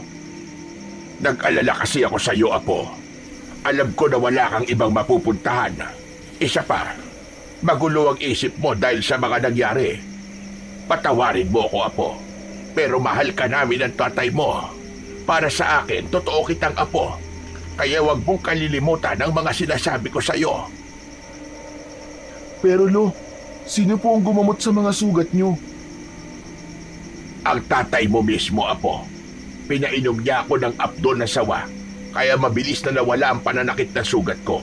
Nag-alala kasi ako sa iyo, apo. Alam ko na wala kang ibang mapupuntahan. Isa pa, magulo ang isip mo dahil sa mga nangyari. Patawarin mo ako, apo. Pero mahal ka namin ng tatay mo. Para sa akin, totoo kitang apo. Kaya huwag mong kalilimutan ang mga sinasabi ko sa iyo. Pero Lo, sino po ang gumamot sa mga sugat nyo? Ang tatay mo mismo, apo. Pinainom niya ako ng apdo na sawa, kaya mabilis na nawala ang pananakit na sugat ko.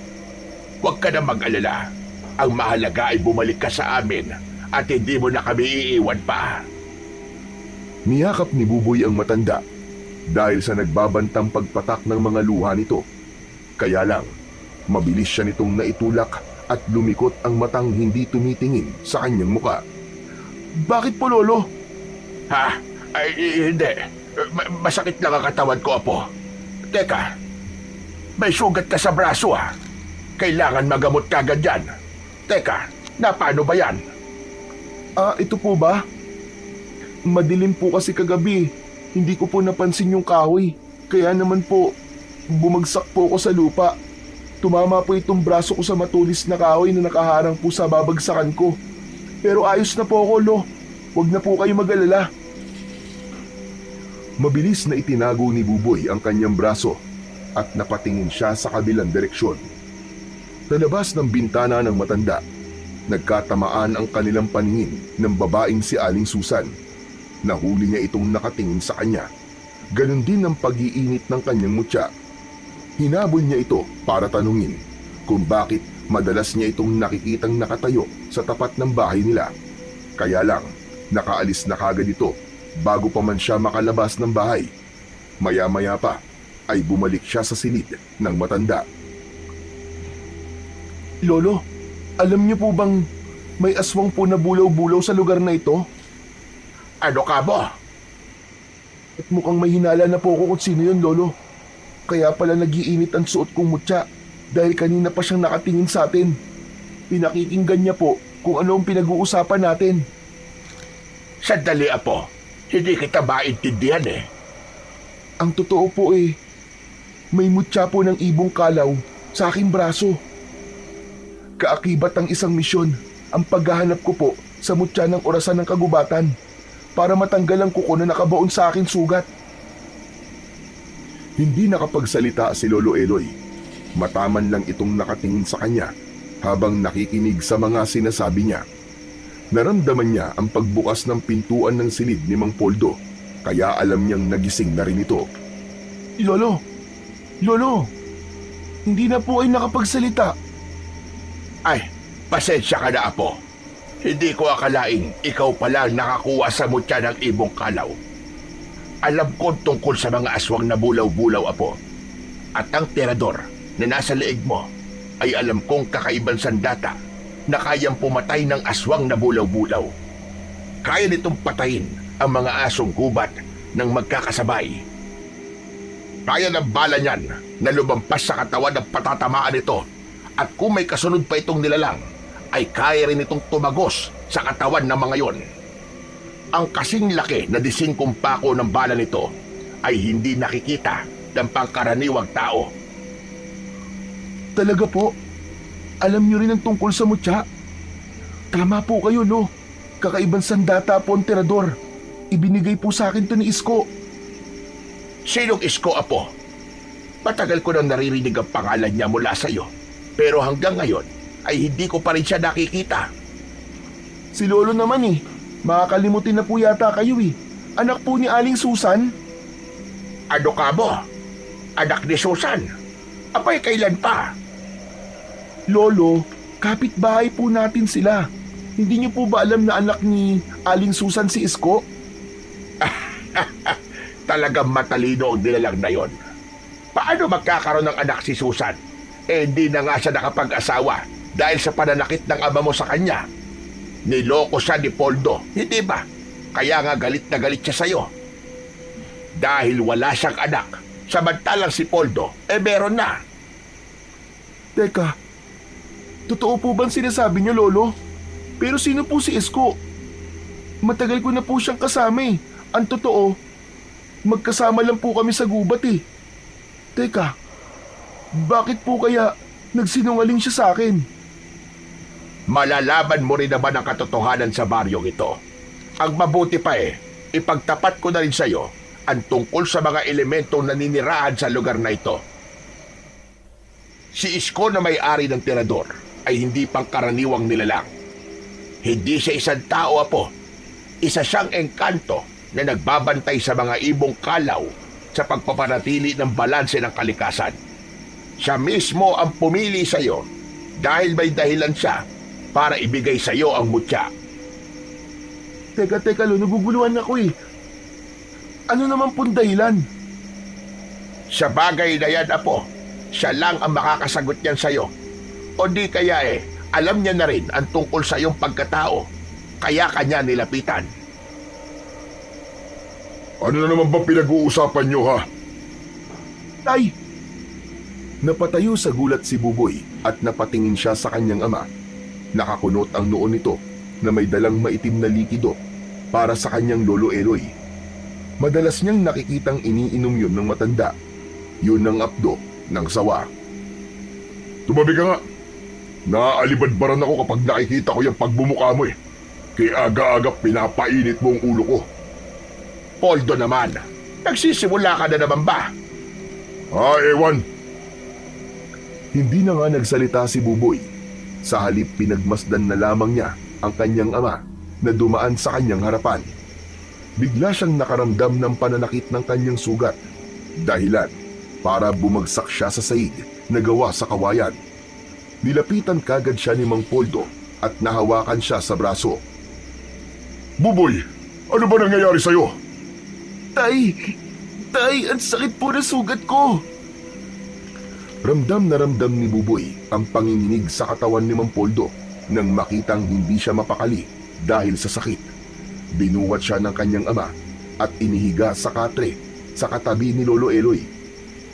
Huwag ka na mag-alala. Ang mahalaga ay bumalik ka sa amin at hindi mo na kami iiwan pa. Niyakap ni Buboy ang matanda dahil sa nagbabantang pagpatak ng mga luha nito. Kaya lang, mabilis siya nitong naitulak at lumikot ang matang hindi tumitingin sa kanyang muka. Bakit po, Lolo? Ha? Ay, hindi. Masakit lang ang katawan ko, apo. Teka, may sugat ka sa braso, ha? Kailangan magamot ka agad yan. Teka, paano ba yan? Ito po ba? Madilim po kasi kagabi. Hindi ko po napansin yung kahoy. Kaya naman po, bumagsak po ako sa lupa. Tumama po itong braso ko sa matulis na kahoy na nakaharang po sa babagsakan ko. Pero ayos na po ako, Lo. Huwag na po kayo mag-alala. Mabilis na itinago ni Buboy ang kanyang braso at napatingin siya sa kabilang direksyon. Sa labas ng bintana ng matanda, nagkatamaan ang kanilang paningin ng babaeng si Aling Susan. Nahuli niya itong nakatingin sa kanya. Ganon din ang pag-iinit ng kanyang mutya. Hinabol niya ito para tanungin kung bakit madalas niya itong nakikitang nakatayo sa tapat ng bahay nila. Kaya lang, nakaalis na kagad ito bago pa man siya makalabas ng bahay. Maya-maya pa ay bumalik siya sa silid ng matanda. Lolo, alam niyo po bang may aswang po na bulaw-bulaw sa lugar na ito? Ano ka mo? At mukhang may hinala na po ako kung sino yun, Lolo. Kaya pala nagiinit ang suot kong mutya dahil kanina pa siyang nakatingin sa atin. Pinakikinggan niya po kung ano ang pinag-uusapan natin. Sandali, apo. Hindi kita maintindihan eh. Ang totoo po may mutya po ng ibong kalaw sa aking braso. Kaakibat ang isang misyon ang paghahanap ko po sa mutya ng orasan ng kagubatan para matanggal ang kuko na nakabaon sa akin sugat. Hindi nakapagsalita si Lolo Eloy. Mataman lang itong nakatingin sa kanya habang nakikinig sa mga sinasabi niya. Naramdaman niya ang pagbukas ng pintuan ng silid ni Mang Poldo, kaya alam niyang nagising na rin ito. Lolo! Lolo! Hindi na po ay nakapagsalita. Ay, pasensya ka na, apo. Hindi ko akalaing ikaw pala ang nakakuha sa mutya ng ibong kalaw. Alam ko tungkol sa mga aswang na bulaw-bulaw, apo. At ang tirador na nasa leeg mo ay alam kong kakaibang sandata na kayang pumatay ng aswang na bulaw-bulaw. Kaya nitong patayin ang mga asong gubat ng magkakasabay. Kaya ng bala niyan na lumampas sa katawan ng patatamaan nito, at kung may kasunod pa itong nilalang, ay kaya rin itong tumagos sa katawan ng mga yon. Ang kasing laki na disingkong pako ng bala nito ay hindi nakikita ng pangkaraniwang tao. Talaga po? Alam niyo rin ang tungkol sa mutya? Tama po kayo, Lo. Kakaibang sandata po ang tirador. Ibinigay po sa akin to ni Isko. Sinong Isko, apo? Matagal ko nang naririnig ang pangalan niya mula sa iyo. Pero hanggang ngayon ay hindi ko pa rin siya nakikita. Si Lolo naman makakalimutin na po yata kayo Anak po ni Aling Susan. Ano ka mo? Anak ni Susan? Apay kailan pa? Lolo, kapitbahay po natin sila. Hindi niyo po ba alam na anak ni Aling Susan si Isko? Talagang matalino ang nilalang na yon. Paano magkakaroon ng anak si Susan? hindi na nga siya nakapag-asawa dahil sa pananakit ng ama mo sa kanya. Niloko siya ni Poldo, hindi ba? Kaya nga galit na galit siya sa'yo. Dahil wala siyang anak, samantalang si Poldo, meron na. Teka, totoo po bang sinasabi niyo, Lolo? Pero sino po si Isko? Matagal ko na po siyang kasama eh. Ang totoo, magkasama lang po kami sa gubat eh. Teka, bakit po kaya nagsinungaling siya sa akin? Malalaman mo rin naman ang katotohanan sa baryong ito. Ang mabuti pa ipagtapat ko na rin sa'yo ang tungkol sa mga elementong naninirahan sa lugar na ito. Si Isko na may-ari ng tirador ay hindi pangkaraniwang nilalang. Hindi siya isang tao, Apo. Isa siyang engkanto na nagbabantay sa mga ibong kalaw sa pagpapanatili ng balanse ng kalikasan. Siya mismo ang pumili sa iyo dahil may dahilan siya para ibigay sa iyo ang mutya. Teka, Lo, naguguluhan ako eh. Ano naman pong dahilan? Sa bagay na yan, Apo, siya lang ang makakasagot niyan sa iyo. O di kaya alam niya na rin ang tungkol sa iyong pagkatao, kaya kanya nilapitan. Ano na naman ba pinag-uusapan nyo, ha? Tay, Napatayo sa gulat si Buboy at napatingin siya sa kanyang ama. Nakakunot ang noo nito na may dalang maitim na likido para sa kanyang lolo Eloy. Madalas niyang nakikitang iniinom yun ng matanda. Yun ang apdo ng sawa. Tumabi ka nga. Naaalibadbaran ako kapag nakikita ko yung pagbumuka mo eh. Kaya aga-aga pinapainit mo ang ulo ko. Poldo naman, nagsisimula ka na naman ba? Ewan. Hindi na nga nagsalita si Buboy. Sa halip pinagmasdan na lamang niya ang kanyang ama na dumaan sa kanyang harapan. Bigla siyang nakaramdam ng pananakit ng kanyang sugat. Dahilan para bumagsak siya sa saig na gawa sa kawayan. Nilapitan kagad siya ni Mang Poldo at nahawakan siya sa braso. Buboy, ano ba nangyayari sa'yo? Tay, ang sakit po ng sugat ko. Ramdam na ramdam ni Buboy ang panginginig sa katawan ni Mang Poldo nang makitang hindi siya mapakali dahil sa sakit. Binuwat siya ng kanyang ama at inihiga sa katre sa katabi ni Lolo Eloy.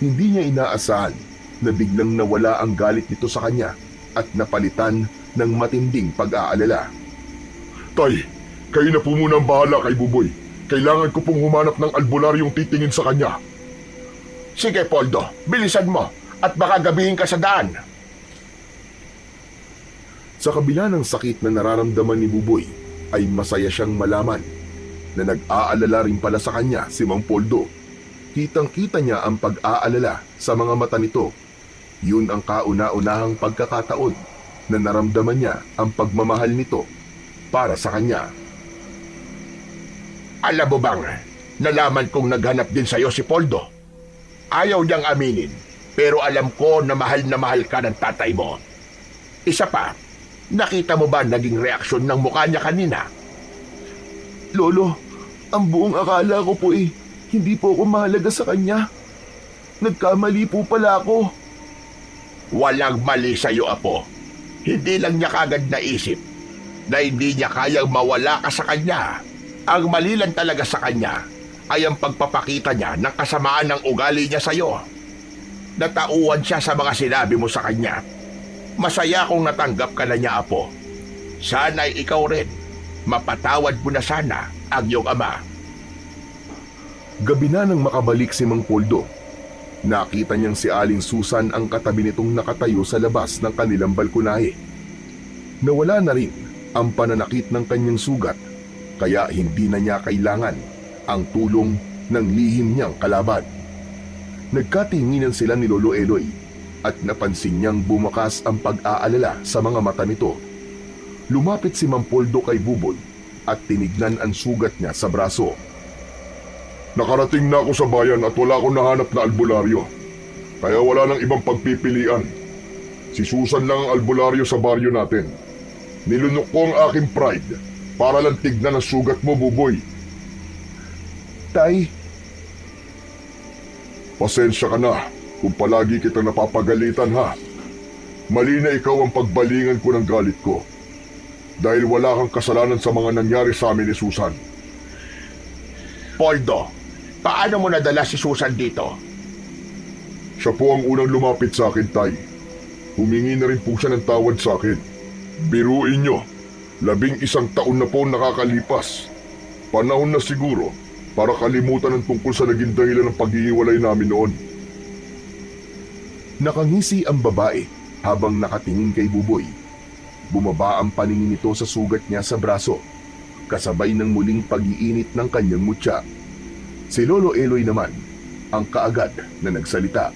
Hindi niya inaasahan na biglang nawala ang galit nito sa kanya at napalitan ng matinding pag-aalala. Tay, kayo na po muna ang bahala kay Buboy. Kailangan ko pong humanap ng albularyong titingin sa kanya. Sige, Poldo, bilisan mo at baka gabihin ka sa daan. Sa kabila ng sakit na nararamdaman ni Buboy, ay masaya siyang malaman na nag-aalala rin pala sa kanya si Mang Poldo. Kitang-kita niya ang pag-aalala sa mga mata nito. Yun ang kauna-unahang pagkakataon na naramdaman niya ang pagmamahal nito para sa kanya. Alam mo bang, nalaman kong naghanap din sa'yo si Poldo. Ayaw niyang aminin, pero alam ko na mahal ka ng tatay mo. Isa pa, nakita mo ba naging reaksyon ng mukha niya kanina? Lolo, ang buong akala ko po hindi po ako mahalaga sa kanya. Nagkamali po pala ako. Walang mali sa'yo, Apo. Hindi lang niya kagad naisip na hindi niya kayang mawala ka sa kanya. Ang mali lang talaga sa kanya ay ang pagpapakita niya ng kasamaan ng ugali niya sa'yo. Natauhan siya sa mga sinabi mo sa kanya. Masaya kung natanggap ka na niya, Apo. Sana'y ikaw rin. Mapatawad mo na sana ang iyong ama. Gabi na nang makabalik si Mang Poldo. Nakita niyang si Aling Susan ang katabi nitong nakatayo sa labas ng kanilang balkonahe. Nawala na rin ang pananakit ng kanyang sugat, kaya hindi na niya kailangan ang tulong ng lihim niyang kalaban. Nagkatinginan sila ni Lolo Eloy at napansin niyang bumakas ang pag-aalala sa mga mata nito. Lumapit si Mang Poldo kay Buboy at tinignan ang sugat niya sa braso. Nakarating na ako sa bayan at wala akong nahanap na albularyo. Kaya wala nang ibang pagpipilian. Si Susan lang ang albularyo sa baryo natin. Nilunok ko ang aking pride para lang tignan ang sugat mo, Buboy. Tay, Pasensya ka na kung palagi kita napapagalitan, ha. Mali na ikaw ang pagbalingan ko ng galit ko. Dahil wala kang kasalanan sa mga nangyari sa amin ni Susan. Poldo, paano mo nadala si Susan dito? Siya po ang unang lumapit sa akin, Tay. Humingi na rin po siya ng tawad sa akin. Biruin nyo, 11 taon na po nakakalipas. Panahon na siguro para kalimutan ang tungkol sa naging dahilan ng paghihiwalay namin noon. Nakangisi ang babae habang nakatingin kay Buboy. Bumaba ang paningin nito sa sugat niya sa braso, kasabay ng muling pag-iinit ng kanyang mutya. Si Lolo Eloy naman ang kaagad na nagsalita.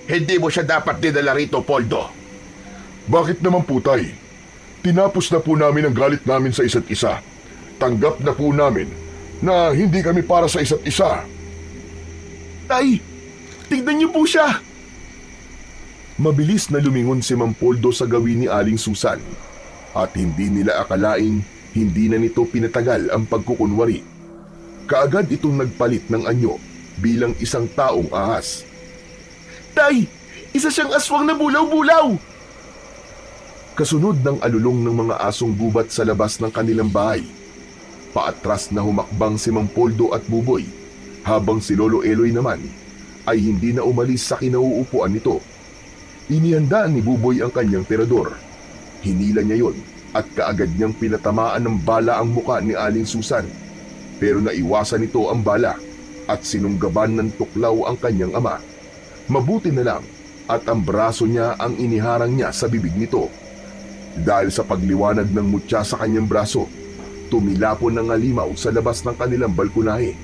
Hindi mo siya dapat dinala rito, Poldo. Bakit naman po, Tay? Tinapos na po namin ang galit namin sa isa't isa. Tanggap na po namin na hindi kami para sa isa't isa. Tay, tignan niyo po siya! Mabilis na lumingon si Mampoldo sa gawin ni Aling Susan at hindi nila akalaing hindi na nito pinatagal ang pagkukunwari. Kaagad itong nagpalit ng anyo bilang isang taong ahas. Tay, isa siyang aswang na bulaw-bulaw! Kasunod ng alulong ng mga asong gubat sa labas ng kanilang bahay. Paatras na humakbang si Mampoldo at Buboy, habang si Lolo Eloy naman ay hindi na umalis sa kinauupuan nito. Inihanda ni Buboy ang kanyang tirador. Hinila niya yon at kaagad niyang pinatamaan ng bala ang muka ni Aling Susan. Pero naiwasan nito ang bala at sinunggaban ng tuklaw ang kanyang ama. Mabuti na lang at ang braso niya ang iniharang niya sa bibig nito. Dahil sa pagliwanag ng mutya sa kanyang braso, tumilapon ng alimaw sa labas ng kanilang balkonahe.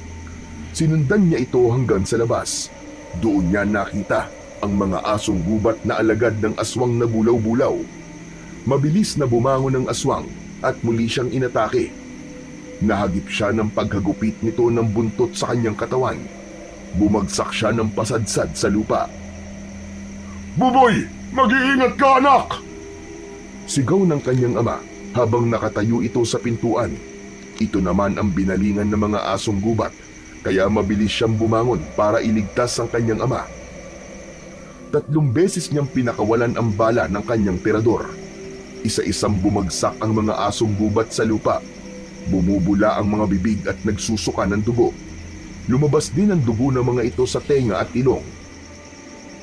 Sinundan niya ito hanggang sa labas. Doon niya nakita ang mga asong gubat na alagad ng aswang na bulaw-bulaw. Mabilis na bumangon ang aswang at muli siyang inatake. Nahagip siya ng paghagupit nito ng buntot sa kanyang katawan. Bumagsak siya ng pasadsad sa lupa. Buboy! Mag-iingat ka, anak! Sigaw ng kanyang ama habang nakatayo ito sa pintuan. Ito naman ang binalingan ng mga asong gubat, kaya mabilis siyang bumangon para iligtas ang kanyang ama. 3 beses niyang pinakawalan ang bala ng kanyang tirador. Isa-isang bumagsak ang mga asong gubat sa lupa. Bumubula ang mga bibig at nagsusuka ng dugo. Lumabas din ang dugo ng mga ito sa tenga at ilong.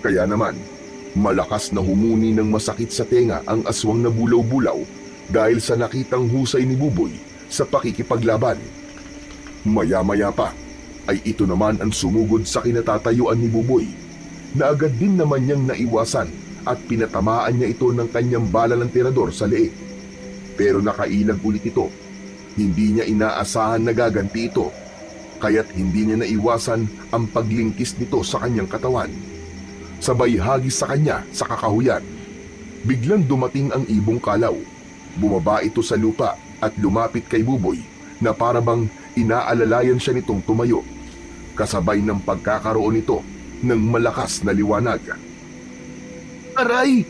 Kaya naman, malakas na humuni ng masakit sa tenga ang aswang na bulaw-bulaw dahil sa nakitang husay ni Buboy sa pakikipaglaban. Maya-maya pa ay ito naman ang sumugod sa kinatatayuan ni Buboy na agad din naman niyang naiwasan at pinatamaan niya ito ng kanyang bala ng tirador sa leeg. Pero nakailag ulit ito. Hindi niya inaasahan na gaganti ito, kaya't hindi niya naiwasan ang paglingkis nito sa kanyang katawan. Sabay hagis sa kanya sa kakahuyan. Biglang dumating ang ibong kalaw. Bumaba ito sa lupa at lumapit kay Buboy na parabang inaalalayan siya nitong tumayo. Kasabay ng pagkakaroon nito ng malakas na liwanag. Aray!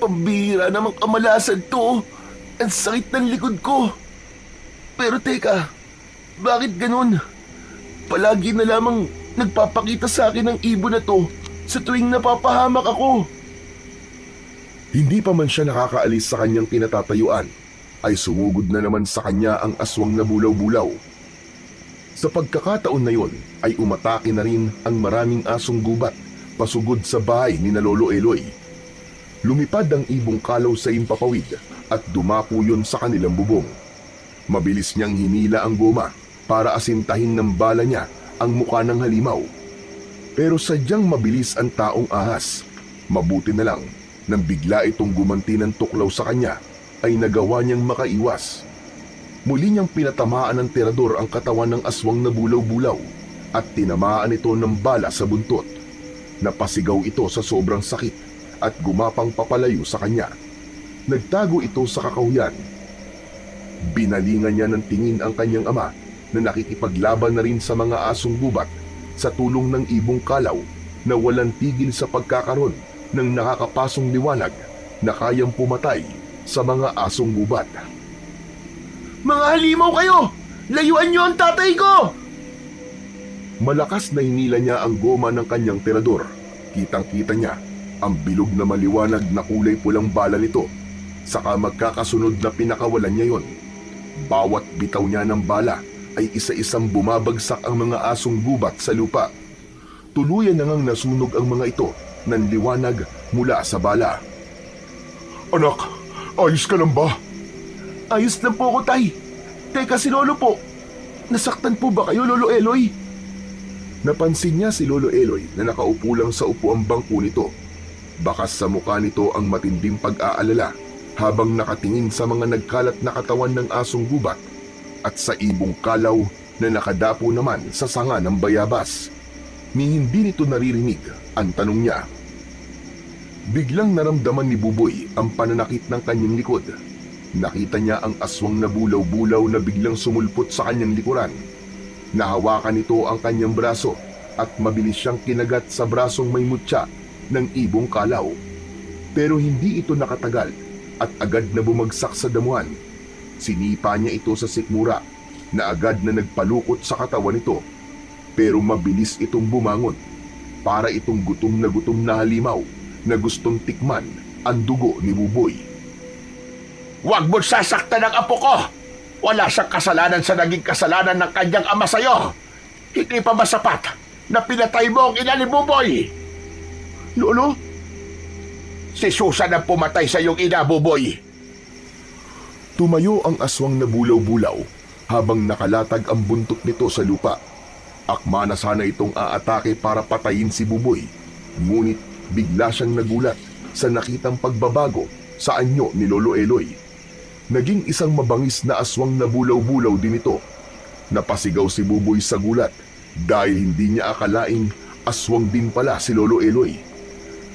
Pambihira namang kamalasan to! Ang sakit ng likod ko! Pero teka, bakit ganun? Palagi na lamang nagpapakita sa akin ang ibon na to sa tuwing napapahamak ako. Hindi pa man siya nakakaalis sa kanyang kinatatayuan, ay sumugod na naman sa kanya ang aswang na bulaw-bulaw. Sa pagkakataon na yon ay umatake na rin ang maraming asong gubat pasugod sa bahay ni na Lolo Eloy. Lumipad ang ibong kalaw sa impapawid at dumapo yun sa kanilang bubong. Mabilis niyang hinila ang goma para asintahin ng bala niya ang muka ng halimaw. Pero sadyang mabilis ang taong ahas. Mabuti na lang nang bigla itong gumanti ng tuklaw sa kanya ay nagawa niyang makaiwas. Muli niyang pinatamaan ng tirador ang katawan ng aswang na bulaw-bulaw at tinamaan ito ng bala sa buntot. Napasigaw ito sa sobrang sakit at gumapang papalayo sa kanya. Nagtago ito sa kakahuyan. Binalingan niya ng tingin ang kanyang ama na nakikipaglaban na rin sa mga asong gubat sa tulong ng ibong kalaw na walang tigil sa pagkakaroon ng nakakapasong liwanag na kayang pumatay sa mga asong gubat. Mga halimaw kayo! Layuan niyo ang tatay ko! Malakas na hinila niya ang goma ng kanyang tirador. Kitang-kita niya ang bilog na maliwanag na kulay pulang bala nito, saka magkakasunod na pinakawalan niya yon. Bawat bitaw niya ng bala ay isa-isang bumabagsak ang mga asong gubat sa lupa. Tuluyan na ngang nasunog ang mga ito ng liwanag mula sa bala. Anak, ayos ka lang ba? Ayos lang po ako, Tay. Teka, si Lolo po. Nasaktan po ba kayo, Lolo Eloy? Napansin niya si Lolo Eloy na nakaupo lang sa upuang bangko nito. Bakas sa mukha nito ang matinding pag-aalala habang nakatingin sa mga nagkalat na katawan ng asong gubat at sa ibong kalaw na nakadapo naman sa sanga ng bayabas. Ni hindi nito naririnig ang tanong niya. Biglang naramdaman ni Buboy ang pananakit ng kanyang likod. Nakita niya ang aswang na bulaw-bulaw na biglang sumulpot sa kanyang likuran. Nahawakan nito ang kanyang braso at mabilis siyang kinagat sa brasong may mutya ng ibong kalaw. Pero hindi ito nakatagal at agad na bumagsak sa damuhan. Sinipa niya ito sa sikmura na agad na nagpalukot sa katawan nito. Pero mabilis itong bumangon para itong gutom na halimaw na gustong tikman ang dugo ni Buboy. Huwag mo sasaktan ang apo ko! Wala siyang kasalanan sa naging kasalanan ng kanyang ama sa'yo! Hindi pa ba sapat na pinatay mo ang ina ni Buboy? Lolo? Si Susan ang pumatay sa iyong ina, Buboy! Tumayo ang aswang na bulaw-bulaw habang nakalatag ang buntot nito sa lupa. Akma na sana itong aatake para patayin si Buboy. Ngunit bigla siyang nagulat sa nakitang pagbabago sa anyo ni Lolo Eloy. Naging isang mabangis na aswang na bulaw-bulaw din ito. Napasigaw si Buboy sa gulat dahil hindi niya akalaing aswang din pala si Lolo Eloy.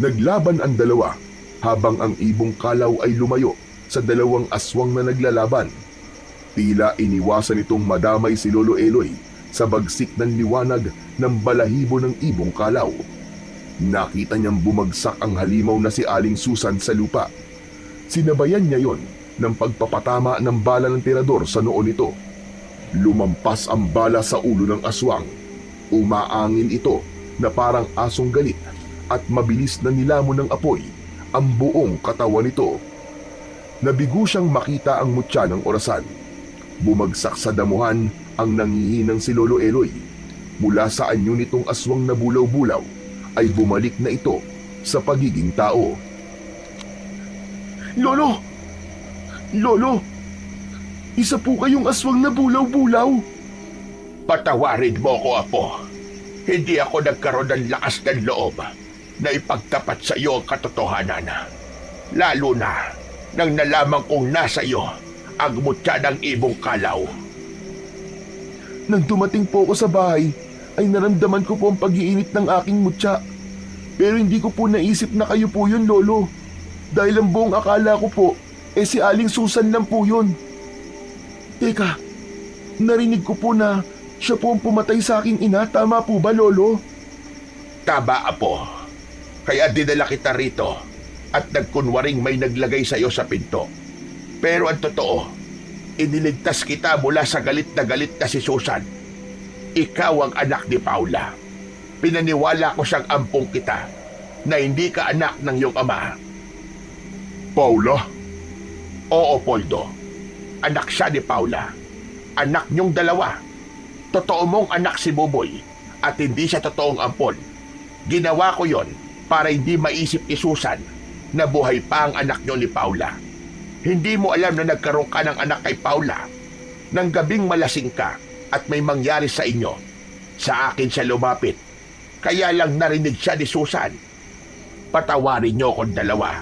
Naglaban ang dalawa habang ang ibong kalaw ay lumayo sa dalawang aswang na naglalaban. Tila iniwasan itong madamay si Lolo Eloy sa bagsik ng liwanag ng balahibo ng ibong kalaw. Nakita niyang bumagsak ang halimaw na si Aling Susan sa lupa. Sinabayan niya yon ng pagpapatama ng bala ng tirador sa noo nito. Lumampas ang bala sa ulo ng aswang. Umaangin ito na parang asong galit at mabilis na nilamon ng apoy ang buong katawan nito. Nabigo siyang makita ang mutya ng orasan. Bumagsak sa damuhan ang nangihinang si Lolo Eloy. Mula sa anyo nitong aswang na bulaw-bulaw ay bumalik na ito sa pagiging tao. Lolo! Lolo! Isa po kayong aswang na bulaw-bulaw. Patawarin mo ko, apo. Hindi ako nagkaroon ng lakas ng loob na ipagtapat sa iyo ang katotohanan. Lalo na nang nalaman kong nasa iyo ang mutya ng ibong kalaw. Nang dumating po ako sa bahay, ay naramdaman ko po ang pag-iinit ng aking mutya. Pero hindi ko po naisip na kayo po yun, Lolo. Dahil ang buong akala ko po, si Aling Susan lang po yun. Teka, narinig ko po na siya po ang pumatay sa aking ina. Tama po ba, Lolo? Tama, apo. Kaya dinala kita rito at nagkunwaring may naglagay sa iyo sa pinto. Pero ang totoo, iniligtas kita mula sa galit na si Susan. Ikaw ang anak ni Paula. Pinaniwala ko siyang ampong kita na hindi ka anak ng iyong ama. Paula? Oo, Poldo. Anak siya ni Paula. Anak niyong dalawa. Totoo mong anak si Buboy at hindi siya totoong ampon. Ginawa ko yon para hindi maisip ni Susan na buhay pa ang anak niyo ni Paula. Hindi mo alam na nagkaroon ka ng anak kay Paula. Nang gabing malasing ka at may mangyari sa inyo, sa akin siya lumapit. Kaya lang narinig siya ni Susan. Patawarin niyo akong dalawa.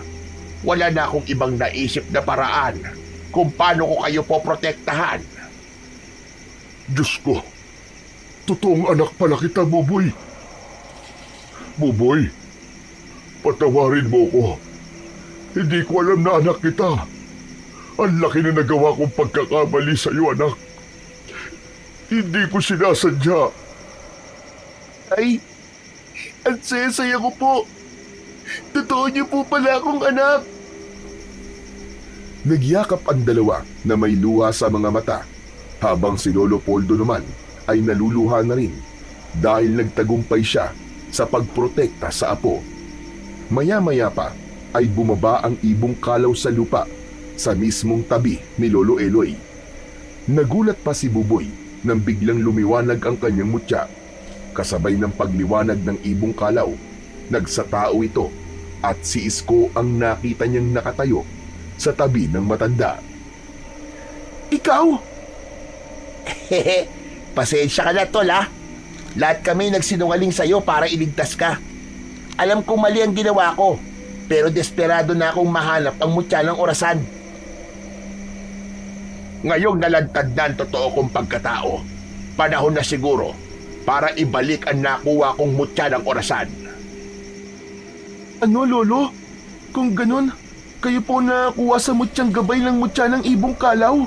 Wala na akong ibang naisip na paraan kung paano ko kayo poprotektahan. Diyos ko, totoong anak pala kita, Buboy. Buboy, patawarin mo ko. Hindi ko alam na anak kita. Ang laki na nagawa kong pagkakamali sa iyo, anak. Hindi ko sinasadya. Ay, ang saya-saya ko po. Totoo niyo po pala akong anak. Nagyakap ang dalawa na may luha sa mga mata, habang si Lolo Poldo naman ay naluluha na rin dahil nagtagumpay siya sa pagprotekta sa apo. Maya-maya pa ay bumaba ang ibong kalaw sa lupa sa mismong tabi ni Lolo Eloy. Nagulat pa si Buboy nang biglang lumiwanag ang kanyang mutya. Kasabay ng pagliwanag ng ibong kalaw, nagsatao ito at si Isko ang nakita niyang nakatayo sa tabi ng matanda. Ikaw? Hehe, pasensya ka na tol ha. Lahat kami nagsinungaling sa'yo para iligtas ka. Alam kong mali ang ginawa ko, pero desperado na akong mahanap ang mutya ng orasan. Ngayong nalantad na ang totoo kong pagkatao, panahon na siguro para ibalik ang nakuha kong mutya ng orasan. Ano, Lolo? Kung ganun, kayo po nakakuha sa mutyang gabay ng mutya ng ibong kalaw?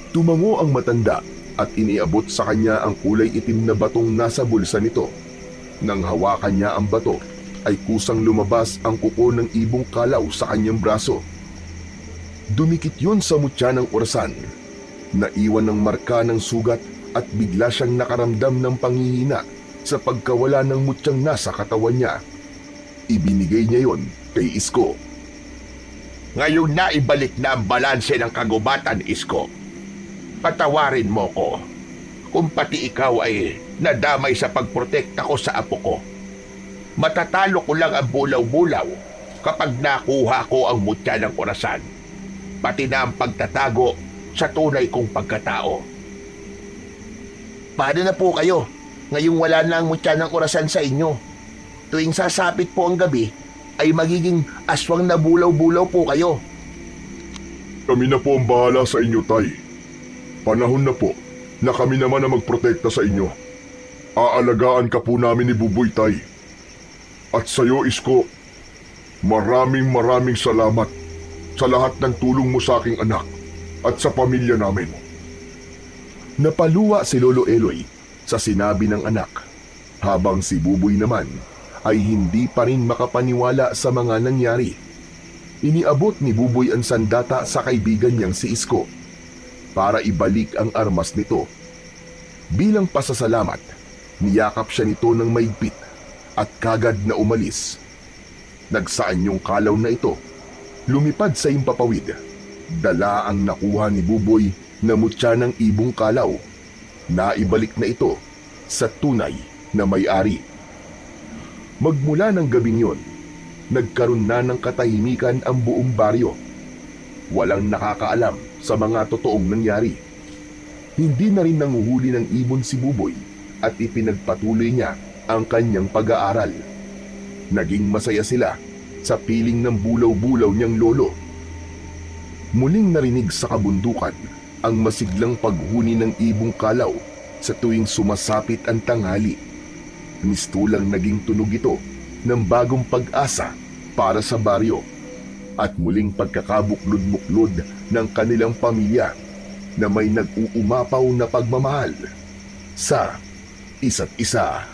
Tumango ang matanda at iniabot sa kanya ang kulay itim na batong nasa bulsa nito. Nang hawakan niya ang bato, ay kusang lumabas ang kuko ng ibong kalaw sa kanyang braso. Dumikit yun sa mutya ng orasan. Naiwan ng marka ng sugat at bigla siyang nakaramdam ng panghihina sa pagkawala ng mutyang nasa katawan niya. Ibinigay niya yon kay Isko. Ngayon na ibalik na ang balanse ng kagubatan, Isko. Patawarin mo ko kung pati ikaw ay nadamay sa pagprotekta ko sa apo ko. Matatalo ko lang ang bulaw-bulaw kapag nakuha ko ang mutya ng orasan, pati na ang pagtatago sa tunay kong pagkatao. Paano na po kayo ngayong wala na ang mutya ng orasan sa inyo? Tuwing sasapit po ang gabi, ay magiging aswang na bulaw-bulaw po kayo. Kami na po ang bahala sa inyo, Tay. Panahon na po na kami naman ang magprotekta sa inyo. Aalagaan ka po namin ni Buboy, Tay. At sa'yo, Isko, maraming salamat sa lahat ng tulong mo sa aking anak at sa pamilya namin. Napaluwa si Lolo Eloy sa sinabi ng anak, habang si Buboy naman ay hindi pa rin makapaniwala sa mga nangyari. Iniabot ni Buboy ang sandata sa kaibigan niyang si Isko para ibalik ang armas nito. Bilang pasasalamat, niyakap siya nito ng maigpit at kagad na umalis. Nagsaan yung kalaw na ito, lumipad sa impapawid. Dala ang nakuha ni Buboy na mutya ng ibong kalaw. Naibalik na ito sa tunay na may-ari. Magmula ng gabing yon, nagkaroon na ng katahimikan ang buong baryo. Walang nakakaalam sa mga totoong nangyari. Hindi na rin nanguhuli ng ibon si Buboy at ipinagpatuloy niya ang kanyang pag-aaral. Naging masaya sila sa piling ng bulaw-bulaw niyang lolo. Muling narinig sa kabundukan ang masiglang paghuni ng ibong kalaw sa tuwing sumasapit ang tanghali. Mistulang naging tunog ito ng bagong pag-asa para sa baryo at muling pagkakabuklod-buklod ng kanilang pamilya na may nag-uumapaw na pagmamahal sa isa't isa.